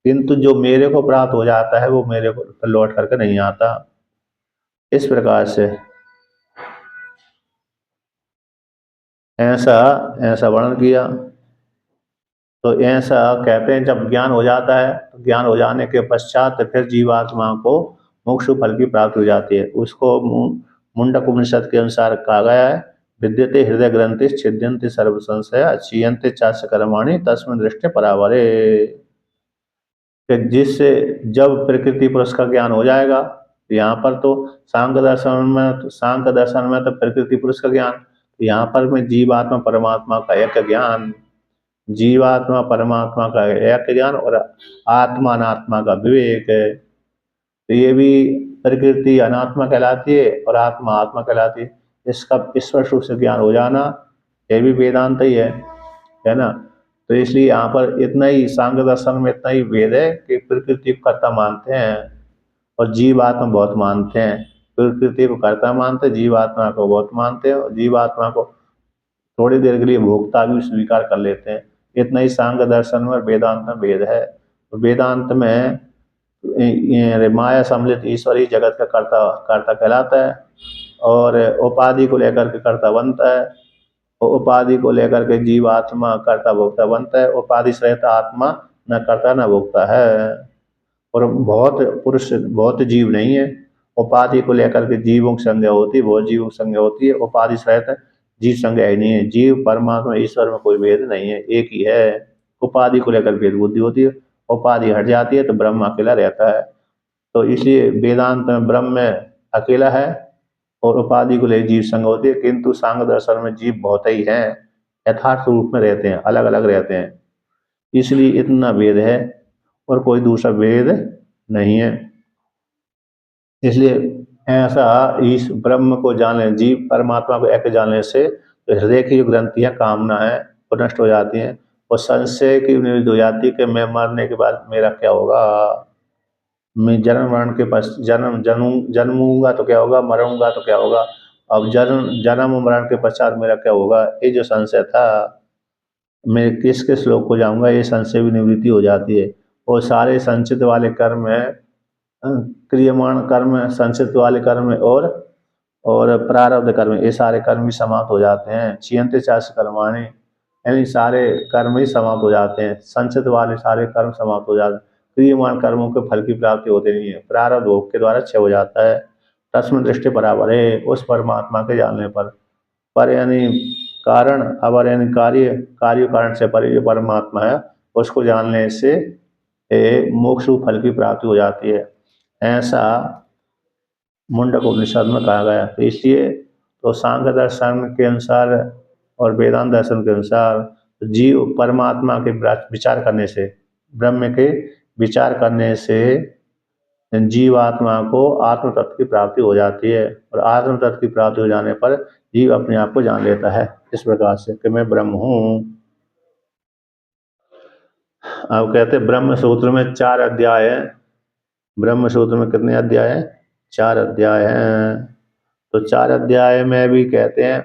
किंतु जो मेरे को प्राप्त हो जाता है वो मेरे को लौट करके नहीं आता। इस प्रकार से ऐसा ऐसा वर्णन किया। तो ऐसा कहते हैं जब ज्ञान हो जाता है, तो ज्ञान हो जाने के पश्चात फिर जीवात्मा को मोक्ष फल की प्राप्ति हो जाती है। उसको मुंडक उपनिषद के अनुसार कहा गया है, विद्यते हृदय ग्रंथि छिद्यंति सर्व संशय क्षीयंते चास्य कर्माणि तस्मिन् दृष्टि परावरे। कि जिससे जब प्रकृति पुरुष का ज्ञान हो जाएगा, यहाँ पर तो सांख्य दर्शन में तो प्रकृति पुरुष का ज्ञान, यहाँ पर में जीवात्मा परमात्मा का एक ज्ञान, जीवात्मा परमात्मा का एक ज्ञान और आत्मा अनात्मा का विवेक है। तो ये भी प्रकृति अनात्मा कहलाती है और आत्मा आत्मा कहलाती है। इसका स्पष्ट रूप से ज्ञान हो जाना, ये भी वेदांत ही है ना। तो इसलिए यहाँ पर इतना ही, सांख्य दर्शन में इतना ही भेद है कि प्रकृति को कर्ता मानते हैं और जीवात्मा बहुत मानते हैं। प्रकृति को कर्ता मानते हैं, जीवात्मा को बहुत मानते हैं, और जीवात्मा को थोड़ी देर के लिए भोक्ता भी स्वीकार कर लेते हैं। इतना ही सांख्य दर्शन में और वेदांत में भेद है। तो वेदांत में माया सम्मिलित ईश्वर ही जगत का कर्ता कर्ता कहलाता है, और उपाधि को लेकर के कर्ता बनता है, और उपाधि को लेकर के जीवात्मा कर्ता भोक्ता बनता है। उपाधि सहित आत्मा न कर्ता न भोक्ता है। और बहुत पुरुष, बहुत जीव नहीं है। उपाधि को लेकर के जीवों की संज्ञा होती है, बहुत जीवों की संज्ञा होती है। उपाधि सहित जीव संज्ञा ही नहीं है। जीव परमात्मा ईश्वर में कोई भेद नहीं है, एक ही है। उपाधि को लेकर भेद बुद्धि होती है, उपाधि हट जाती है तो ब्रह्म अकेला रहता है। तो इसलिए वेदांत में ब्रह्म में अकेला है, और उपाधि को ले जीव संग होती है, किंतु सांग दर्शन में जीव बहुत ही हैं, यथार्थ रूप में रहते हैं, अलग अलग रहते हैं, इसलिए इतना भेद है और कोई दूसरा भेद नहीं है। इसलिए ऐसा इस ब्रह्म को जाने, जीव परमात्मा को एक जानने से हृदय की जो ग्रंथियां कामना है वो नष्ट हो जाती हैं और संशय की निवृत्ति हो जाती है कि मैं मरने के बाद मेरा क्या होगा, मैं जन्म मरण के पास जन्मूंगा तो क्या होगा, मरूंगा तो क्या होगा, अब जन्म मरण के पश्चात मेरा क्या होगा, ये जो संशय था, मैं किस किस लोक को जाऊंगा, ये संशय भी निवृत्ति हो जाती है। और सारे संचित वाले कर्म है, क्रियमाण कर्म, संचित वाले कर्म और प्रारब्ध कर्म, ये सारे कर्म भी समाप्त हो जाते हैं। छियंते चाष कर्माणि, यानी सारे कर्म ही समाप्त हो जाते हैं, संचित वाले सारे कर्म समाप्त हो जाते हैं। क्रियमाण कर्मों के फल की प्राप्ति होती नहीं है, प्रारब्ध भोग के द्वारा क्षय हो जाता है। तस्म दृष्टि बराबर है उस परमात्मा के जानने पर यानी कारण अवर यानी कार्य कारण से परे जो परमात्मा है उसको जानने से मोक्ष रूप फल की प्राप्ति हो जाती है, ऐसा मुंडक उपनिषद में कहा गया। तो इसलिए तो सांख्य दर्शन के अनुसार और वेदांत दर्शन के अनुसार जीव परमात्मा के विचार करने से, ब्रह्म के विचार करने से जीवात्मा को आत्म तत्व की प्राप्ति हो जाती है और आत्म तत्व की प्राप्ति हो जाने पर जीव अपने आप को जान लेता है इस प्रकार से कि मैं ब्रह्म हूँ। अब कहते हैं ब्रह्म सूत्र में 4 अध्याय हैं। ब्रह्म सूत्र में कितने अध्याय हैं? 4 अध्याय हैं। तो 4 अध्याय में भी कहते हैं,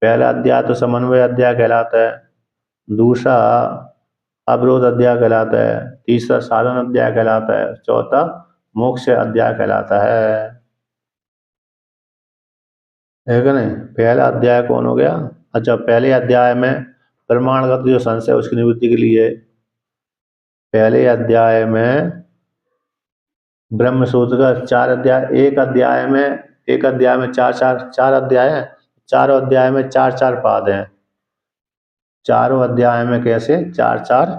पहला अध्याय तो समन्वय अध्याय कहलाता है, दूसरा अवरोध अध्याय कहलाता है, तीसरा साधन अध्याय कहलाता है, चौथा मोक्ष अध्याय कहलाता है कि नहीं। पहला अध्याय कौन हो गया? अच्छा, पहले अध्याय में प्रमाणगत जो संशय उसकी निवृत्ति के लिए, पहले अध्याय में ब्रह्म सूत्र का 4 अध्याय, एक अध्याय में चार अध्याय हैं, चारों अध्याय में 4 पाद हैं, चारों अध्याय में कैसे 4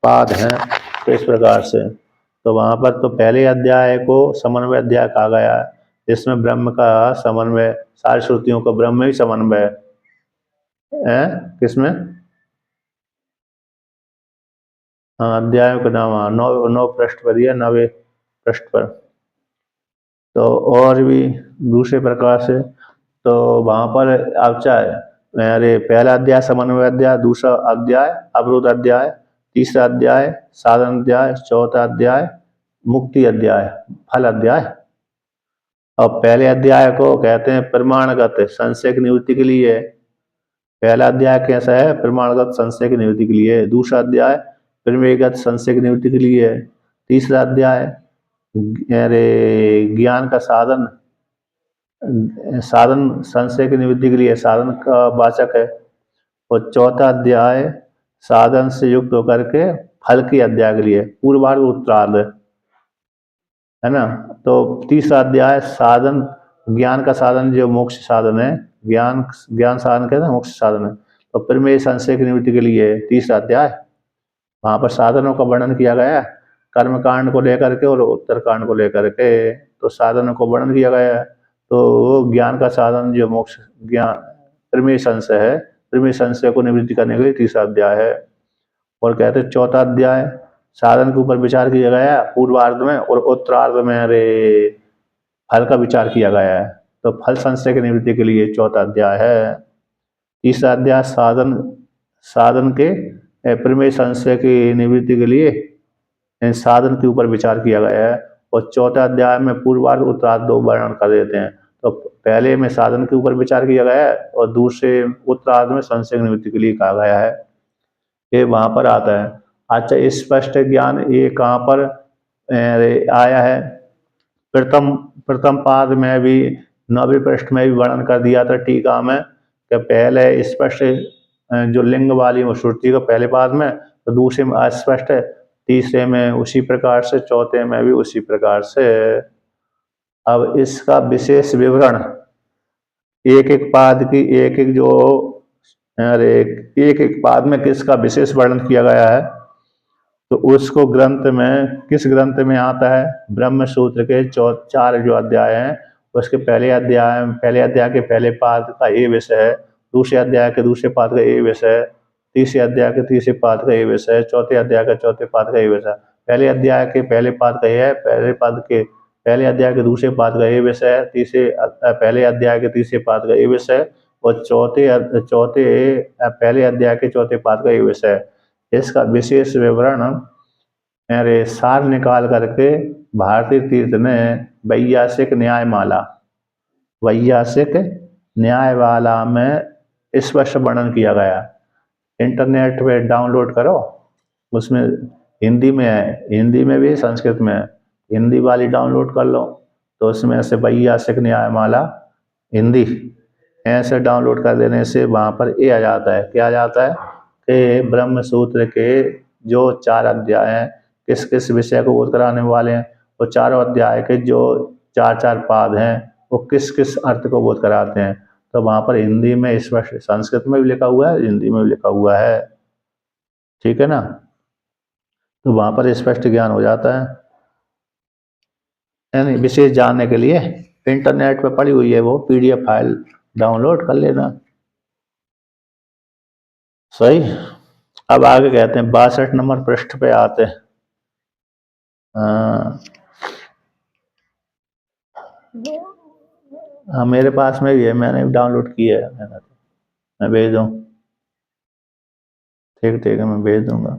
पाद हैं। तो इस प्रकार से तो वहां पर तो पहले अध्याय को समन्वय अध्याय कहा गया है, इसमें ब्रह्म का समन्वय, सारी श्रुतियों का ब्रह्म में ही समन्वय है। किसमें? हाँ, अध्यायों का नाम, हाँ, 9 पृष्ठ पर दिया, 9वें पृष्ठ पर। तो और भी दूसरे प्रकार से तो वहां पर आप चाहे अरे पहला अध्याय समन्वय अध्याय, दूसरा अध्याय अवरोध अध्याय, तीसरा अध्याय साधन अध्याय, चौथा अध्याय मुक्ति अध्याय, फल अध्याय। और पहले अध्याय को कहते हैं प्रमाणगत संशय की निवृत्ति के लिए। पहला अध्याय कैसा है? प्रमाणगत संशय की निवृत्ति के लिए। दूसरा अध्याय प्रमेयगत संशय की निवृत्ति के लिए। तीसरा अध्याय अरे ज्ञान का साधन संशय की निवृत्ति के लिए साधन का वाचक है। और चौथा अध्याय साधन से युक्त होकर के फल की अध्याय के लिए, पूर्वार्ध उत्तरार्ध, है ना। तो तीसरा अध्याय साधन, ज्ञान का साधन जो मोक्ष साधन है, ज्ञान साधन कहते हैं, मोक्ष साधन है। तो प्रमेय संशय की निवृत्ति के लिए तीसरा अध्याय, वहां पर साधनों का वर्णन किया गया है, कर्म कांड को लेकर के और उत्तर कांड को लेकर के। तो साधनों को वर्णन किया गया है। तो ज्ञान का साधन जो मोक्ष ज्ञान प्रमेय संशय है, प्रमेय संशय को निवृत्ति करने के लिए तीसरा अध्याय है। और कहते हैं चौथा अध्याय साधन के ऊपर विचार किया गया है पूर्वार्ध में, और उत्तरार्ध में अरे फल का विचार किया गया है। तो फल संशय की निवृत्ति के लिए चौथा अध्याय है। तीसरा अध्याय साधन के प्रमेय संशय की निवृत्ति के लिए साधन के ऊपर विचार किया गया है। और चौथा अध्याय में पूर्वार्ध उत्तरार्ध 2 वर्णन कर देते हैं। तो पहले में साधन के ऊपर विचार किया गया है और दूसरे उत्तरार्ध में संशय की निवृत्ति के लिए कहा गया है, ये वहां पर आता है। अच्छा, स्पष्ट ज्ञान ये कहाँ पर आया है? प्रथम पाद में भी 9वें पृष्ठ में भी वर्णन कर दिया था टीका में कि पहले स्पष्ट जो लिंग वाली श्रुति को पहले पाद में, तो दूसरे में अस्पष्ट है, तीसरे में उसी प्रकार से, चौथे में भी उसी प्रकार से। अब इसका विशेष विवरण एक एक पाद की एक एक पाद में किसका विशेष वर्णन किया गया है, तो उसको ग्रंथ में, किस ग्रंथ में आता है? ब्रह्म सूत्र के 4 जो अध्याय हैं उसके पहले अध्याय के पहले पाद का ये विषय है, दूसरे अध्याय के दूसरे पाद का ये विषय है, तीसरे अध्याय के तीसरे पाद का ये विषय है, चौथे अध्याय का चौथे पाद का ये विषय है। पहले अध्याय के पहले पाद का ये है, पहले अध्याय के दूसरे पाद का ये विषय है, पहले अध्याय के तीसरे पाद का ये विषय है, और पहले अध्याय के चौथे पाद का ये विषय है। इसका विशेष विवरण मेरे सार निकाल करके भारतीय तीर्थ ने वैयासिक न्यायमाला में स्पष्ट वर्णन किया गया। इंटरनेट पे डाउनलोड करो, उसमें हिंदी में है, हिंदी में भी संस्कृत में है, हिंदी वाली डाउनलोड कर लो तो उसमें से वैयासिक न्यायमाला हिंदी ऐसे डाउनलोड कर देने से वहाँ पर ये आ जाता है, क्या आ जाता है कि ब्रह्म सूत्र के जो 4 अध्याय हैं किस किस विषय को बोध कराने वाले हैं, वो चारों अध्याय के जो 4 पाद हैं वो किस किस अर्थ को बोध कराते हैं। तो वहाँ पर हिंदी में स्पष्ट, संस्कृत में भी लिखा हुआ है, हिंदी में भी लिखा हुआ है, ठीक है ना। तो वहाँ पर स्पष्ट ज्ञान हो जाता है। यानी विशेष जानने के लिए इंटरनेट पर पड़ी हुई है वो PDF फाइल, डाउनलोड कर लेना। सही। अब आगे कहते हैं 62 नंबर पृष्ठ पे आते हैं। हाँ मेरे पास में भी है, मैंने भी डाउनलोड किया है, मैं भेज दूँ, ठीक है मैं भेज दूंगा।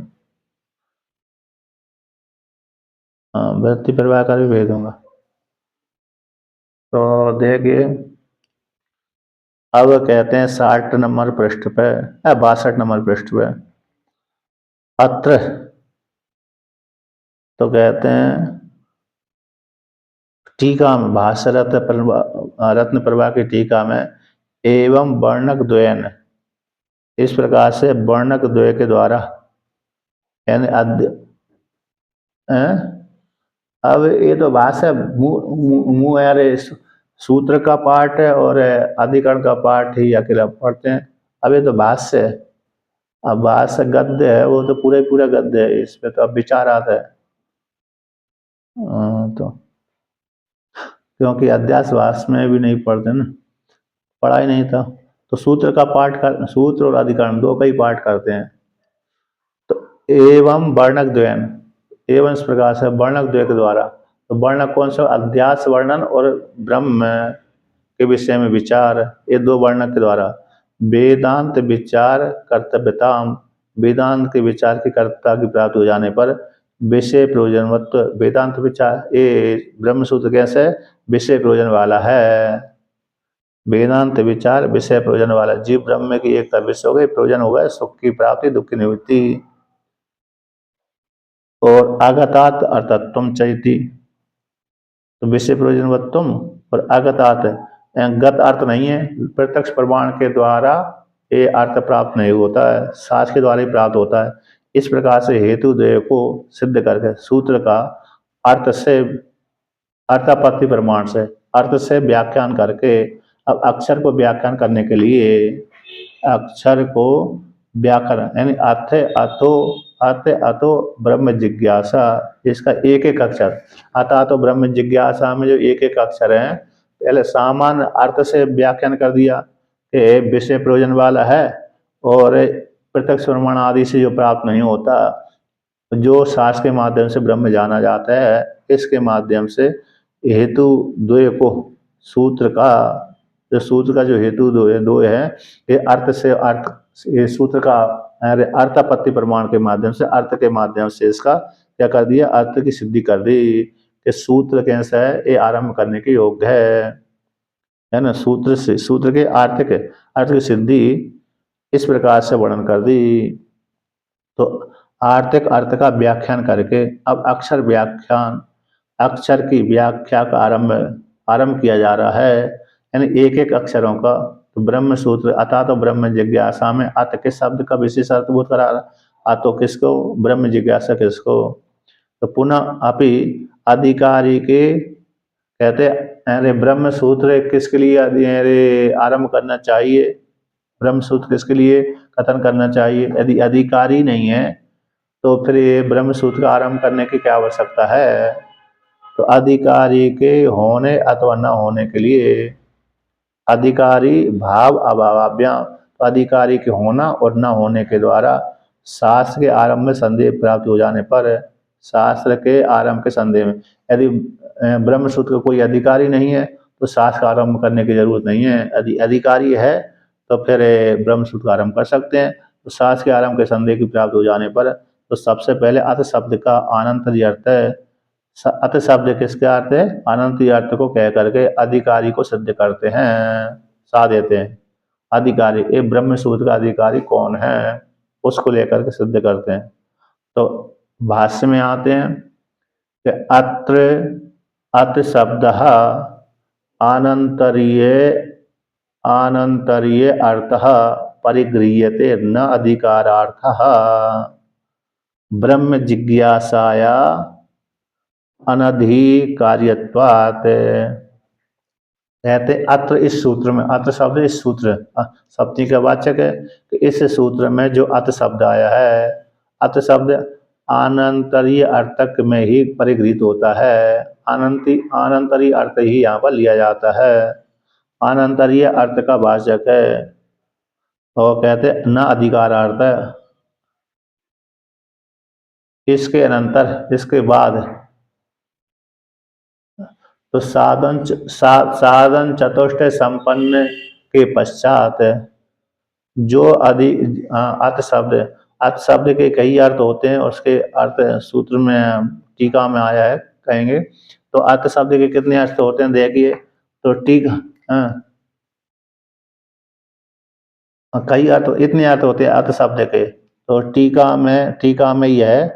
हाँ भक्ति प्रभाकर भी भेज दूंगा। तो देखिए अब कहते हैं 60 नंबर पृष्ठ पे, 62 नंबर पृष्ठ पे अत्र, तो कहते हैं टीका में, भाष्य रत्न प्रभा की टीका में, एवं वर्णक द्वयन, इस प्रकार से वर्णक द्वय के द्वारा, यानी अब ये तो भाष्य मुँह यारे सूत्र का पाठ है और अधिकरण का पाठ ही अकेला पढ़ते हैं। अब ये तो भाष्य है, अब भाष्य गद्य है, वो तो पूरा गद्य है, इस पे तो अब विचार आता है। तो क्योंकि अध्यास भाष्य में भी नहीं पढ़ते ना, पढ़ा ही नहीं था, तो सूत्र का पाठ कर, सूत्र और अधिकरण 2 का ही पाठ करते हैं। तो एवं वर्णक द्वयन, एवं इस प्रकार से वर्णक द्वय के द्वारा, तो वर्णक कौन सा, अध्यास वर्णन और ब्रह्म के विषय में विचार, ये 2 वर्णक के द्वारा वेदांत विचार कर्तव्यताम, वेदांत के विचार की कर्ता की प्राप्ति हो जाने पर विषय प्रयोजनवत्व, वेदांत विचार ये ब्रह्म सूत्र कैसे विषय प्रयोजन वाला है, वेदांत विचार विषय प्रयोजन वाला, जीव ब्रह्म की एकता विषय हो गई, प्रयोजन हो गए सुख की प्राप्ति दुख की निवृत्ति, और आगतात अर्थत्वम चैति, तो विषय प्रयोजनवत्वम और आगतात, गत अर्थ नहीं है, प्रत्यक्ष प्रमाण के द्वारा ये अर्थ प्राप्त नहीं होता है, शास्त्र के द्वारा ही प्राप्त होता है। इस प्रकार से हेतु द्वय को सिद्ध करके सूत्र का अर्थ से, अर्थापत्ति प्रमाण से, अर्थ से व्याख्यान करके, अब अक्षर को व्याख्यान करने के लिए अक्षर को व्याकरण, यानी अर्थ अतो ब्रह्म जिज्ञासा, इसका एक अक्षर, अतः तो ब्रह्म जिज्ञासा में जो एक अक्षर है, पहले सामान्य अर्थ से व्याख्यान कर दिया कि विषय प्रयोजन वाला है और प्रत्यक्ष प्रमाण आदि से जो प्राप्त नहीं होता, जो शास्त्र के माध्यम से ब्रह्म जाना जाता है, इसके माध्यम से हेतु द्वय को, सूत्र का जो हेतु द्वय है, ये अर्थ से अर्थ, ये सूत्र का अर्थापत्ति प्रमाण के माध्यम से, अर्थ के माध्यम से इसका क्या कर दिया, अर्थ की सिद्धि कर दी कि सूत्र कैसा है, ये आरंभ करने के योग्य है ना। सूत्र से, सूत्र के अर्थ की सिद्धि इस प्रकार से वर्णन कर दी। तो आर्थिक अर्थ का व्याख्यान करके अब अक्षर की व्याख्या का आरंभ किया जा रहा है, यानी एक अक्षरों का। तो ब्रह्म सूत्र, अतः तो ब्रह्म जिज्ञासा में अत के शब्द का विशेष अर्थबोध करा रहा, अतो किसको, ब्रह्म जिज्ञासा किसको। तो पुनः अपि अधिकारी के कहते अरे ब्रह्म सूत्र किसके लिए अरे आरंभ करना चाहिए, ब्रह्म सूत्र किसके लिए कथन करना चाहिए, यदि अधिकारी नहीं है तो फिर ये ब्रह्म सूत्र का आरंभ करने की क्या आवश्यकता है। तो अधिकारी के होने अथवा न होने के लिए अधिकारी भाव अभावाभ्याम, तो अधिकारी के होना और न होने के द्वारा शास्त्र के आरंभ में संदेह प्राप्त हो जाने पर, शास्त्र के आरंभ के संदेह में, यदि ब्रह्मसूत्र का कोई अधिकारी नहीं है तो शास्त्र आरंभ करने की जरूरत नहीं है। यदि अधिकारी है तो फिर ब्रह्मसूत्र आरंभ कर सकते हैं। तो शास्त्र के आरंभ के संदेह की प्राप्त हो जाने पर तो सबसे पहले अत शब्द का अनंतरी अर्थ है, अत शब्द किसके अर्थ है, अनंतरी अर्थ को कह करके अधिकारी को सिद्ध करते हैं, सा देते हैं। अधिकारी, ये ब्रह्मसूत्र का अधिकारी कौन है उसको लेकर के सिद्ध करते हैं। तो भाष्य में आते हैं कि अत्र अत शब्द अनंतरीय अनंतरीय अर्थ परिगृह्यते न अधिकारार्थ ब्रह्म जिज्ञासाया अनधिकार्यत्वात्। कहते अत्र, इस सूत्र में, अत्र शब्द इस सूत्र सप्तमी का वाचक है कि इस सूत्र में जो अत शब्द आया है, अत शब्द अनंतरीय अर्थक में ही परिगृहित होता है। अनंतरीय अर्थ ही यहाँ पर लिया जाता है, अनंतरीय अर्थ का वाचक है। और कहते न अधिकारार्थ, इसके अनंतर, इसके बाद। तो साधन चतुष्ट संपन्न के पश्चात जो अत शब्द के कई अर्थ होते हैं, उसके अर्थ सूत्र में टीका में आया है, कहेंगे। तो अत शब्द के कितने अर्थ होते हैं देखिए। तो टीका, कई अर्थ, इतने अर्थ होते हैं अत शब्द के। तो टीका में यह है।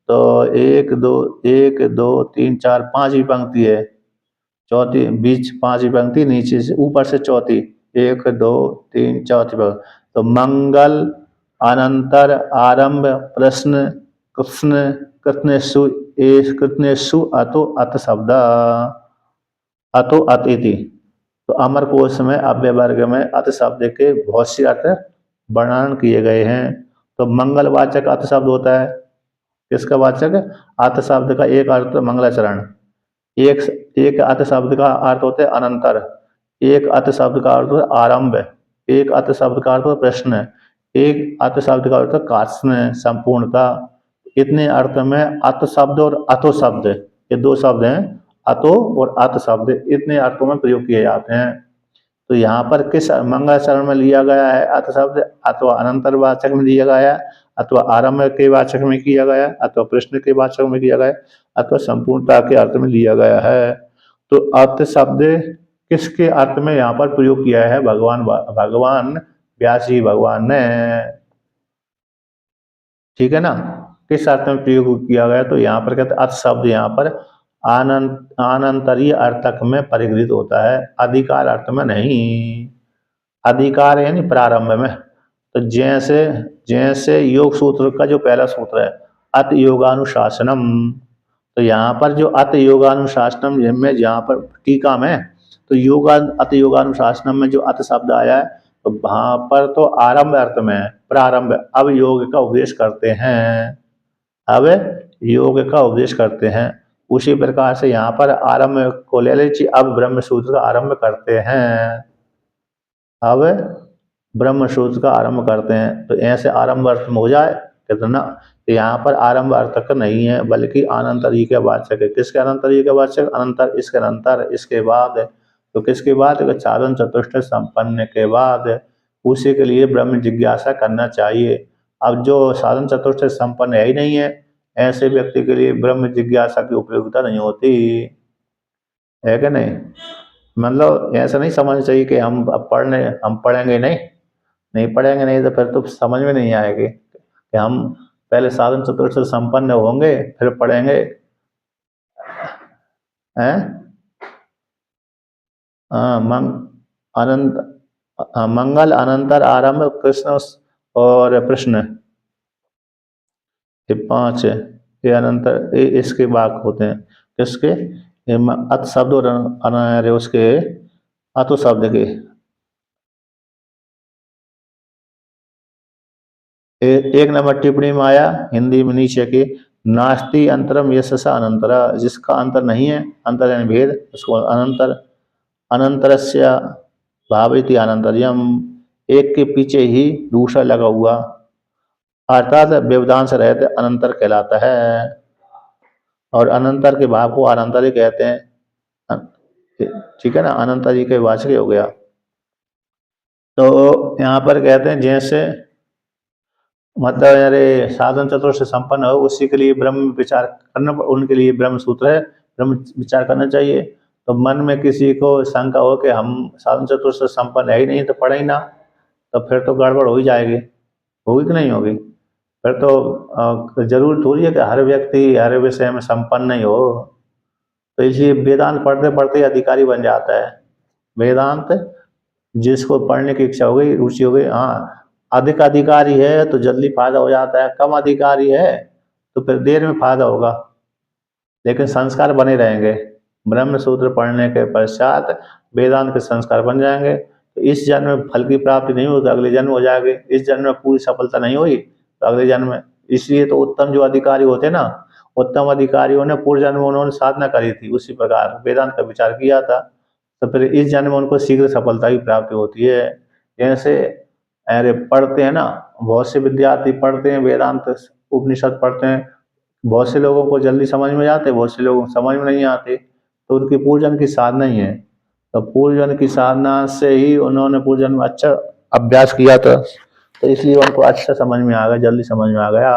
तो एक दो तीन चार पांचवी पंक्ति है, चौथी बीच पांचवी पंक्ति, नीचे से ऊपर से चौथी, एक दो तीन चौथी पंक्ति। तो मंगल अनंतर आरंभ प्रश्न कृष्ण कृत्नेषु अतो अत शब्द, अतो अत इति। तो अमर कोश में अव्यय वर्ग में अत शब्द के बहुत से अर्थ वर्णन किए गए हैं। तो मंगलवाचक अत शब्द होता है, किसका वाचक, अत शब्द का एक अर्थ मंगलाचरण, एक अत शब्द का अर्थ होता है अनंतर, एक अत शब्द का अर्थ आरंभ, एक अत शब्द का अर्थ प्रश्न, एक अत शब्द का अर्थ कार्य संपूर्णता। इतने अर्थ में अत शब्द और अतो शब्द, ये दो शब्द हैं, अतो और अत शब्द, इतने अर्थों में प्रयोग किए जाते हैं। तो यहाँ पर किस मंगलाचरण में लिया गया है अत शब्द, अथवा अनंतर वाचक में लिया गया है, अथवा आरंभ के वाचक में किया गया, अथवा प्रश्न के वाचक में किया गया, अथवा संपूर्णता के अर्थ में लिया गया है। तो अर्थ शब्द किसके अर्थ में यहाँ पर प्रयोग किया है, भगवान व्यास जी भगवान ने, ठीक है ना, किस अर्थ में प्रयोग किया गया। तो यहाँ पर कहते अर्थ शब्द यहाँ पर अनंतरीय अर्थक में परिगृहित होता है, अधिकार अर्थ में नहीं। अधिकार यानी प्रारंभ में। तो जैसे योग सूत्र का जो पहला सूत्र है अत योगानुशासनम, तो यहाँ पर जो अत योगानुशासनम में, जहाँ पर टीका में, तो अत योगानुशासनम में जो अत शब्द आया है, तो वहां पर तो आरंभ अर्थ में है, प्रारंभ, अब योग का उपदेश करते हैं, अब योग का उपदेश करते हैं। उसी प्रकार से यहाँ पर आरंभ को ले लीजिए, अब ब्रह्म सूत्र का आरंभ करते हैं, अब ब्रह्म सूत्र का आरंभ करते हैं। तो ऐसे आरंभ अर्थ में हो जाए कितना, तो यहाँ पर आरंभ अर्थक नहीं है, बल्कि अनंतरी के वाचक है। किसके अनंतरी के वाचक, अनंतर, इसके अनंतर, इसके बाद। तो किसके बाद, साधन चतुष्ट संपन्न के बाद उसी के लिए ब्रह्म जिज्ञासा करना चाहिए। अब जो साधन चतुष्ट संपन्न है ही नहीं है, ऐसे व्यक्ति के लिए ब्रह्म जिज्ञासा की उपयोगिता नहीं होती है, कि नहीं। मतलब ऐसा नहीं समझना चाहिए कि हम पढ़ेंगे नहीं पढ़ेंगे नहीं, तो फिर तो समझ में नहीं आएगी कि हम पहले साधन चतुर्थ संपन्न होंगे फिर पढ़ेंगे, हैं। मंगल अनंतर आरंभ कृष्ण और प्रश्न, ये पांच, ये अनंतर, ये इसके वाक होते हैं, किसके, अत शब्द और उसके अतो शब्द के। एक नंबर टिप्पणी में आया हिंदी में नीचे की, नास्ति अंतरम यशसा अनंतर, जिसका अंतर नहीं है, अंतर यानी भेद, उसको अनंतर। अनंतरस्य भावयति अनंतर्यम, एक के पीछे ही दूसरा लगा हुआ, अर्थात व्यवधान से रहते अनंतर कहलाता है। और अनंतर के भाव को अनंतर ही कहते हैं, ठीक है ना, अनंतर जी के वाचक हो गया। तो यहाँ पर कहते हैं जैसे मतलब अरे साधन चतुर से संपन्न हो उसी के लिए ब्रह्म विचार करना, उनके लिए ब्रह्म सूत्र है, ब्रह्म विचार करना चाहिए। तो मन में किसी को शंका हो कि हम साधन चतुर से संपन्न है ही नहीं तो पढ़े ही ना, तो फिर तो गड़बड़ हो ही जाएगी, होगी कि नहीं होगी। फिर तो जरूर थोड़ी है कि हर व्यक्ति हर विषय में संपन्न नहीं हो। तो इसलिए वेदांत पढ़ते पढ़ते अधिकारी बन जाता है। वेदांत जिसको पढ़ने की इच्छा हो गई, रुचि हो गई, हाँ अधिक अधिकारी है तो जल्दी फायदा हो जाता है, कम अधिकारी है तो फिर देर में फायदा होगा, लेकिन संस्कार बने रहेंगे। ब्रह्म सूत्र पढ़ने के पश्चात वेदांत के संस्कार बन जाएंगे। तो इस जन्म में फल की प्राप्ति नहीं हुई तो अगले जन्म हो जाएगी, इस जन्म में पूरी सफलता नहीं हुई तो अगले जन्म में। इसलिए तो उत्तम जो अधिकारी होते हैं ना, उत्तम अधिकारियों ने पूर्व जन्म में उन्होंने साधना करी थी, उसी प्रकार वेदांत का विचार किया था, तो फिर इस जन्म में उनको शीघ्र सफलता की प्राप्ति होती है। जैसे अरे पढ़ते हैं ना, बहुत से विद्यार्थी पढ़ते हैं वेदांत उपनिषद पढ़ते हैं, बहुत से लोगों को जल्दी समझ में आते, बहुत से लोगों को समझ में नहीं आते, तो उनकी पूर्वजन्म की साधना ही है। तो पूर्वजन्म की साधना से ही उन्होंने पूर्वजन्म में अच्छा अभ्यास किया था, तो इसलिए उनको अच्छा समझ में आ गया, जल्दी समझ में आ गया।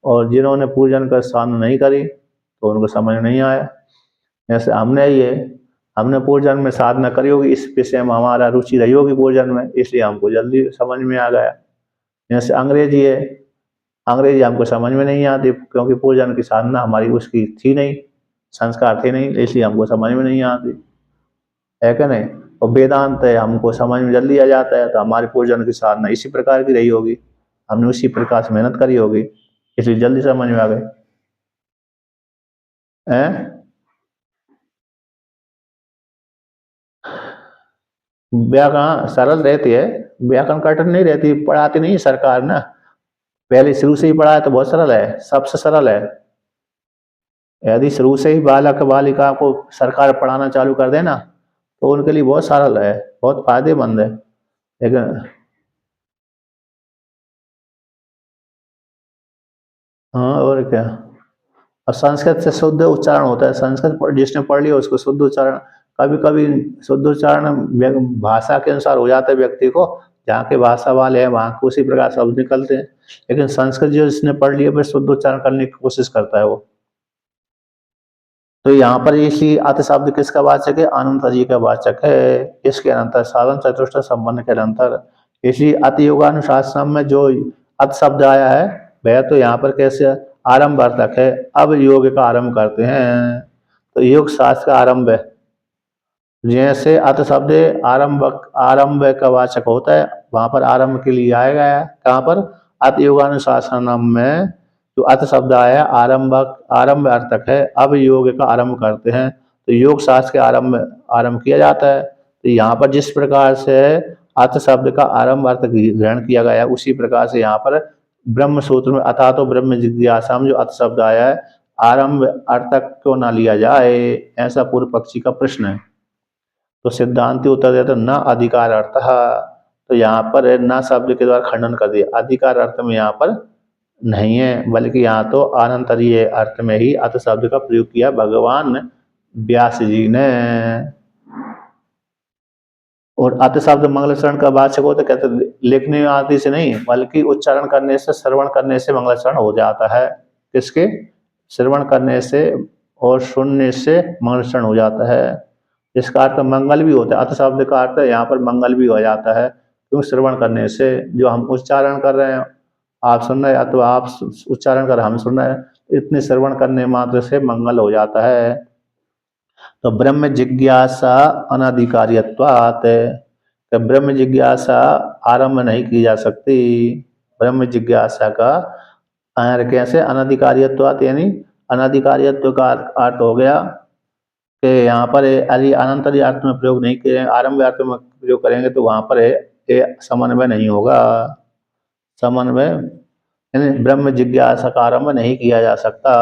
और जिन्होंने पूर्वजन्म का साधना नहीं करी तो उनको समझ में नहीं आया। जैसे हमने पूर्वजन्म में साधना करी होगी, इस विषय में हमारा रुचि रही होगी पूर्वजन्म में, इसलिए हमको जल्दी समझ में आ गया। जैसे अंग्रेजी है, अंग्रेजी हमको समझ में नहीं आती क्योंकि पूर्वजन्म की साधना हमारी उसकी थी नहीं, संस्कार थे नहीं, इसलिए हमको समझ में नहीं आती है क्या नहीं। और वेदांत है हमको समझ में जल्दी आ जाता है, तो हमारी पूर्वजन्म की साधना इसी प्रकार की रही होगी, हमने उसी प्रकार से मेहनत करी होगी, इसलिए जल्दी समझ में आ गए। व्याकरण सरल रहती है, व्याकरण कठिन नहीं रहती, पढ़ाती नहीं है सरकार ना, पहले शुरू से ही पढ़ा है तो बहुत सरल है, सबसे सरल है। यदि शुरू से ही बालक बालिका को सरकार पढ़ाना चालू कर देना तो उनके लिए बहुत सरल है, बहुत फायदेमंद है। लेकिन हाँ और क्या, और संस्कृत से शुद्ध उच्चारण होता है, संस्कृत जिसने पढ़ लिया उसको शुद्ध उच्चारण, कभी कभी शुद्ध उच्चारण भाषा के अनुसार हो जाता है व्यक्ति को, जहाँ के भाषा वाले हैं वहाँ को उसी प्रकार शब्द निकलते हैं, लेकिन संस्कृत जो जिसने पढ़ लिया फिर शुद्ध उच्चारण करने की कोशिश करता है वो। तो यहाँ पर इसलिए अत शब्द किसका वाचक है, अनंत जी का वाचक है। इसके अनंतर साधन चतुष्ट संबंध के अनंतर, इसलिए अति योगानुशासन में जो अत शब्द आया है वह तो यहाँ पर कैसे आरंभ अर्थक है, अब योग का आरंभ करते हैं, तो योग शास्त्र का आरंभ है। जैसे अत शब्द आरंभ आरंभ का वाचक होता है, वहां पर आरंभ के लिए आएगा, कहाँ पर अत योगानुशासन में जो अत शब्द आया आरंभ आरंभ अर्थक है, अब योग का आरंभ करते हैं, तो योग शास्त्र के आरंभ आरंभ किया जाता है। तो यहाँ पर जिस प्रकार से अत शब्द का आरंभ अर्थ ग्रहण किया गया है उसी प्रकार से यहाँ पर ब्रह्म सूत्र में अथा तो ब्रह्म जिज्ञासा में जो अत शब्द आया है आरंभ अर्थक क्यों ना लिया जाए, ऐसा पूर्व पक्षी का प्रश्न है। तो सिद्धांति उत्तर देते न अधिकार अर्थ, तो यहाँ पर न शब्द के द्वारा खंडन कर दिया, अधिकार अर्थ में यहाँ पर नहीं है, बल्कि यहाँ तो अनंतरीय अर्थ में ही अत शब्द का प्रयोग किया भगवान व्यास जी ने। और अत शब्द मंगलचरण का वाचक होता, कहते लिखने आदि से नहीं बल्कि उच्चारण करने से श्रवण करने से मंगलचरण हो जाता है। किसके, श्रवण करने से और सुनने से मंगलचरण हो जाता है। इसका अर्थ मंगल भी होता है, अत शब्द का अर्थ यहाँ पर मंगल भी हो जाता है, क्यों श्रवण करने से जो हम उच्चारण कर रहे हैं, आप सुन रहे हैं अथवा आप उच्चारण कर हम सुन रहे हैं, इतने श्रवण करने मात्र से मंगल हो जाता है। तो ब्रह्म जिज्ञासा अनाधिकारियत्वात्, तो ब्रह्म जिज्ञासा आरंभ नहीं की जा सकती, ब्रह्म जिज्ञासा का कैसे अनाधिकारियत्वात्, यानी अनाधिकारियत्व का अर्थ हो गया कि यहाँ पर यदि अनंतरी अर्थ में प्रयोग नहीं करें, आरंभ अर्थ में प्रयोग करेंगे तो वहाँ पर समन्वय नहीं होगा, समन्वय यानी ब्रह्म जिज्ञासा का आरंभ नहीं किया जा सकता।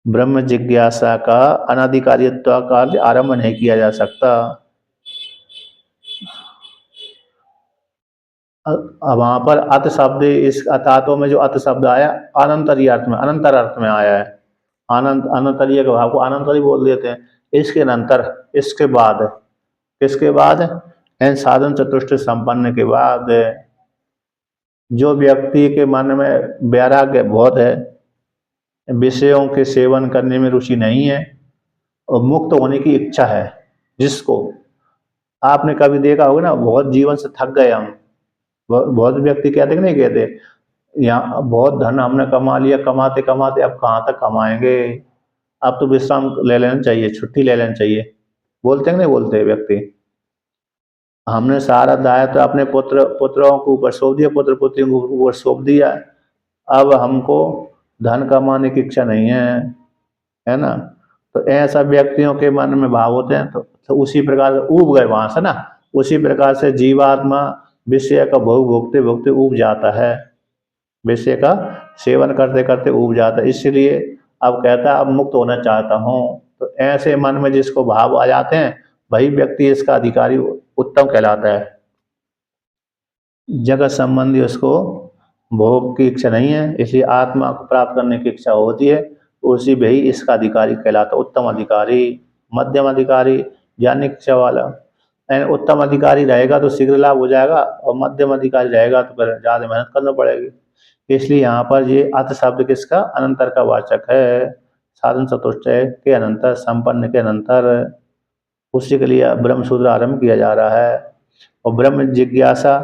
ब्रह्म जिज्ञासा का अनाधिकारित्व का आरंभ नहीं किया जा सकता। वहां पर अत शब्द, इस अतातों में जो अत शब्द आया अनंतरीय अर्थ में, अनंतर अर्थ में आया है। अनंत, अनंतरीय के भाव को अनंतरी बोल देते हैं। इसके अनंतर, इसके बाद, किसके बाद, इन साधन चतुष्ट संपन्न के बाद जो व्यक्ति के मन में वैराग्य बहुत है, विषयों के सेवन करने में रुचि नहीं है और मुक्त होने की इच्छा है, जिसको आपने कभी देखा होगा ना, बहुत जीवन से थक गए हम, बहुत व्यक्ति कहते कि नहीं कहते, यहाँ बहुत धन हमने कमा लिया, कमाते कमाते अब कहाँ तक कमाएंगे, अब तो विश्राम ले लेना चाहिए, छुट्टी ले लेना चाहिए, बोलते कि नहीं बोलते व्यक्ति। हमने सारा दायित्व अपने पुत्रों के ऊपर सौंप दिया, पुत्र पुत्रियों के ऊपर सौंप दिया, अब हमको धन कमाने की इच्छा नहीं है ना। तो ऐसा व्यक्तियों के मन में भाव होते हैं, तो उसी प्रकार से ऊब गए वहां से ना, उसी प्रकार से जीवात्मा विषय का भोग भोगते भोगते ऊब जाता है, विषय का सेवन करते करते ऊब जाता है। इसलिए अब कहता है अब मुक्त होना चाहता हूँ। तो ऐसे मन में जिसको भाव आ जाते हैं, वही व्यक्ति इसका अधिकारी उत्तम कहलाता है। जगत संबंधी उसको भोग की इच्छा नहीं है, इसलिए आत्मा को प्राप्त करने की इच्छा होती है, तो उसी में ही इसका अधिकारी कहलाता है। उत्तम अधिकारी, मध्यम अधिकारी, ज्ञानी की इच्छा वाला। यानी उत्तम अधिकारी रहेगा तो शीघ्र लाभ हो जाएगा, और मध्यम अधिकारी रहेगा तो फिर ज़्यादा मेहनत करना पड़ेगी। इसलिए यहाँ पर ये अत शब्द किसका, अनंतर का वाचक है। साधन चतुष्टय के अनंतर, संपन्न के अनंतर, उसी के लिए ब्रह्मसूत्र आरंभ किया जा रहा है। और ब्रह्म जिज्ञासा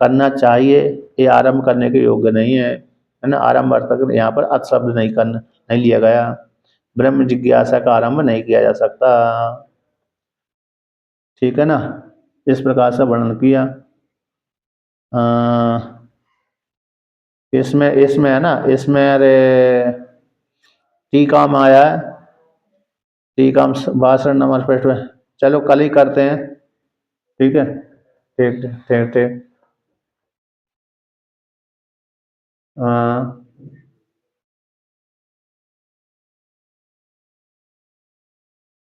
करना चाहिए, ये आरंभ करने के योग्य नहीं है ना। आरंभ अर्थक यहाँ पर अत शब्द नहीं लिया गया। ब्रह्म जिज्ञासा का आरंभ नहीं किया जा सकता, ठीक है ना। इस प्रकार से वर्णन किया। इसमें इसमें है ना, इसमें अरे टीका में आया है, टीका 62 नंबर पृष्ठ में। चलो कल ही करते हैं, ठीक है, ठीक ठीक ठीक ठीक।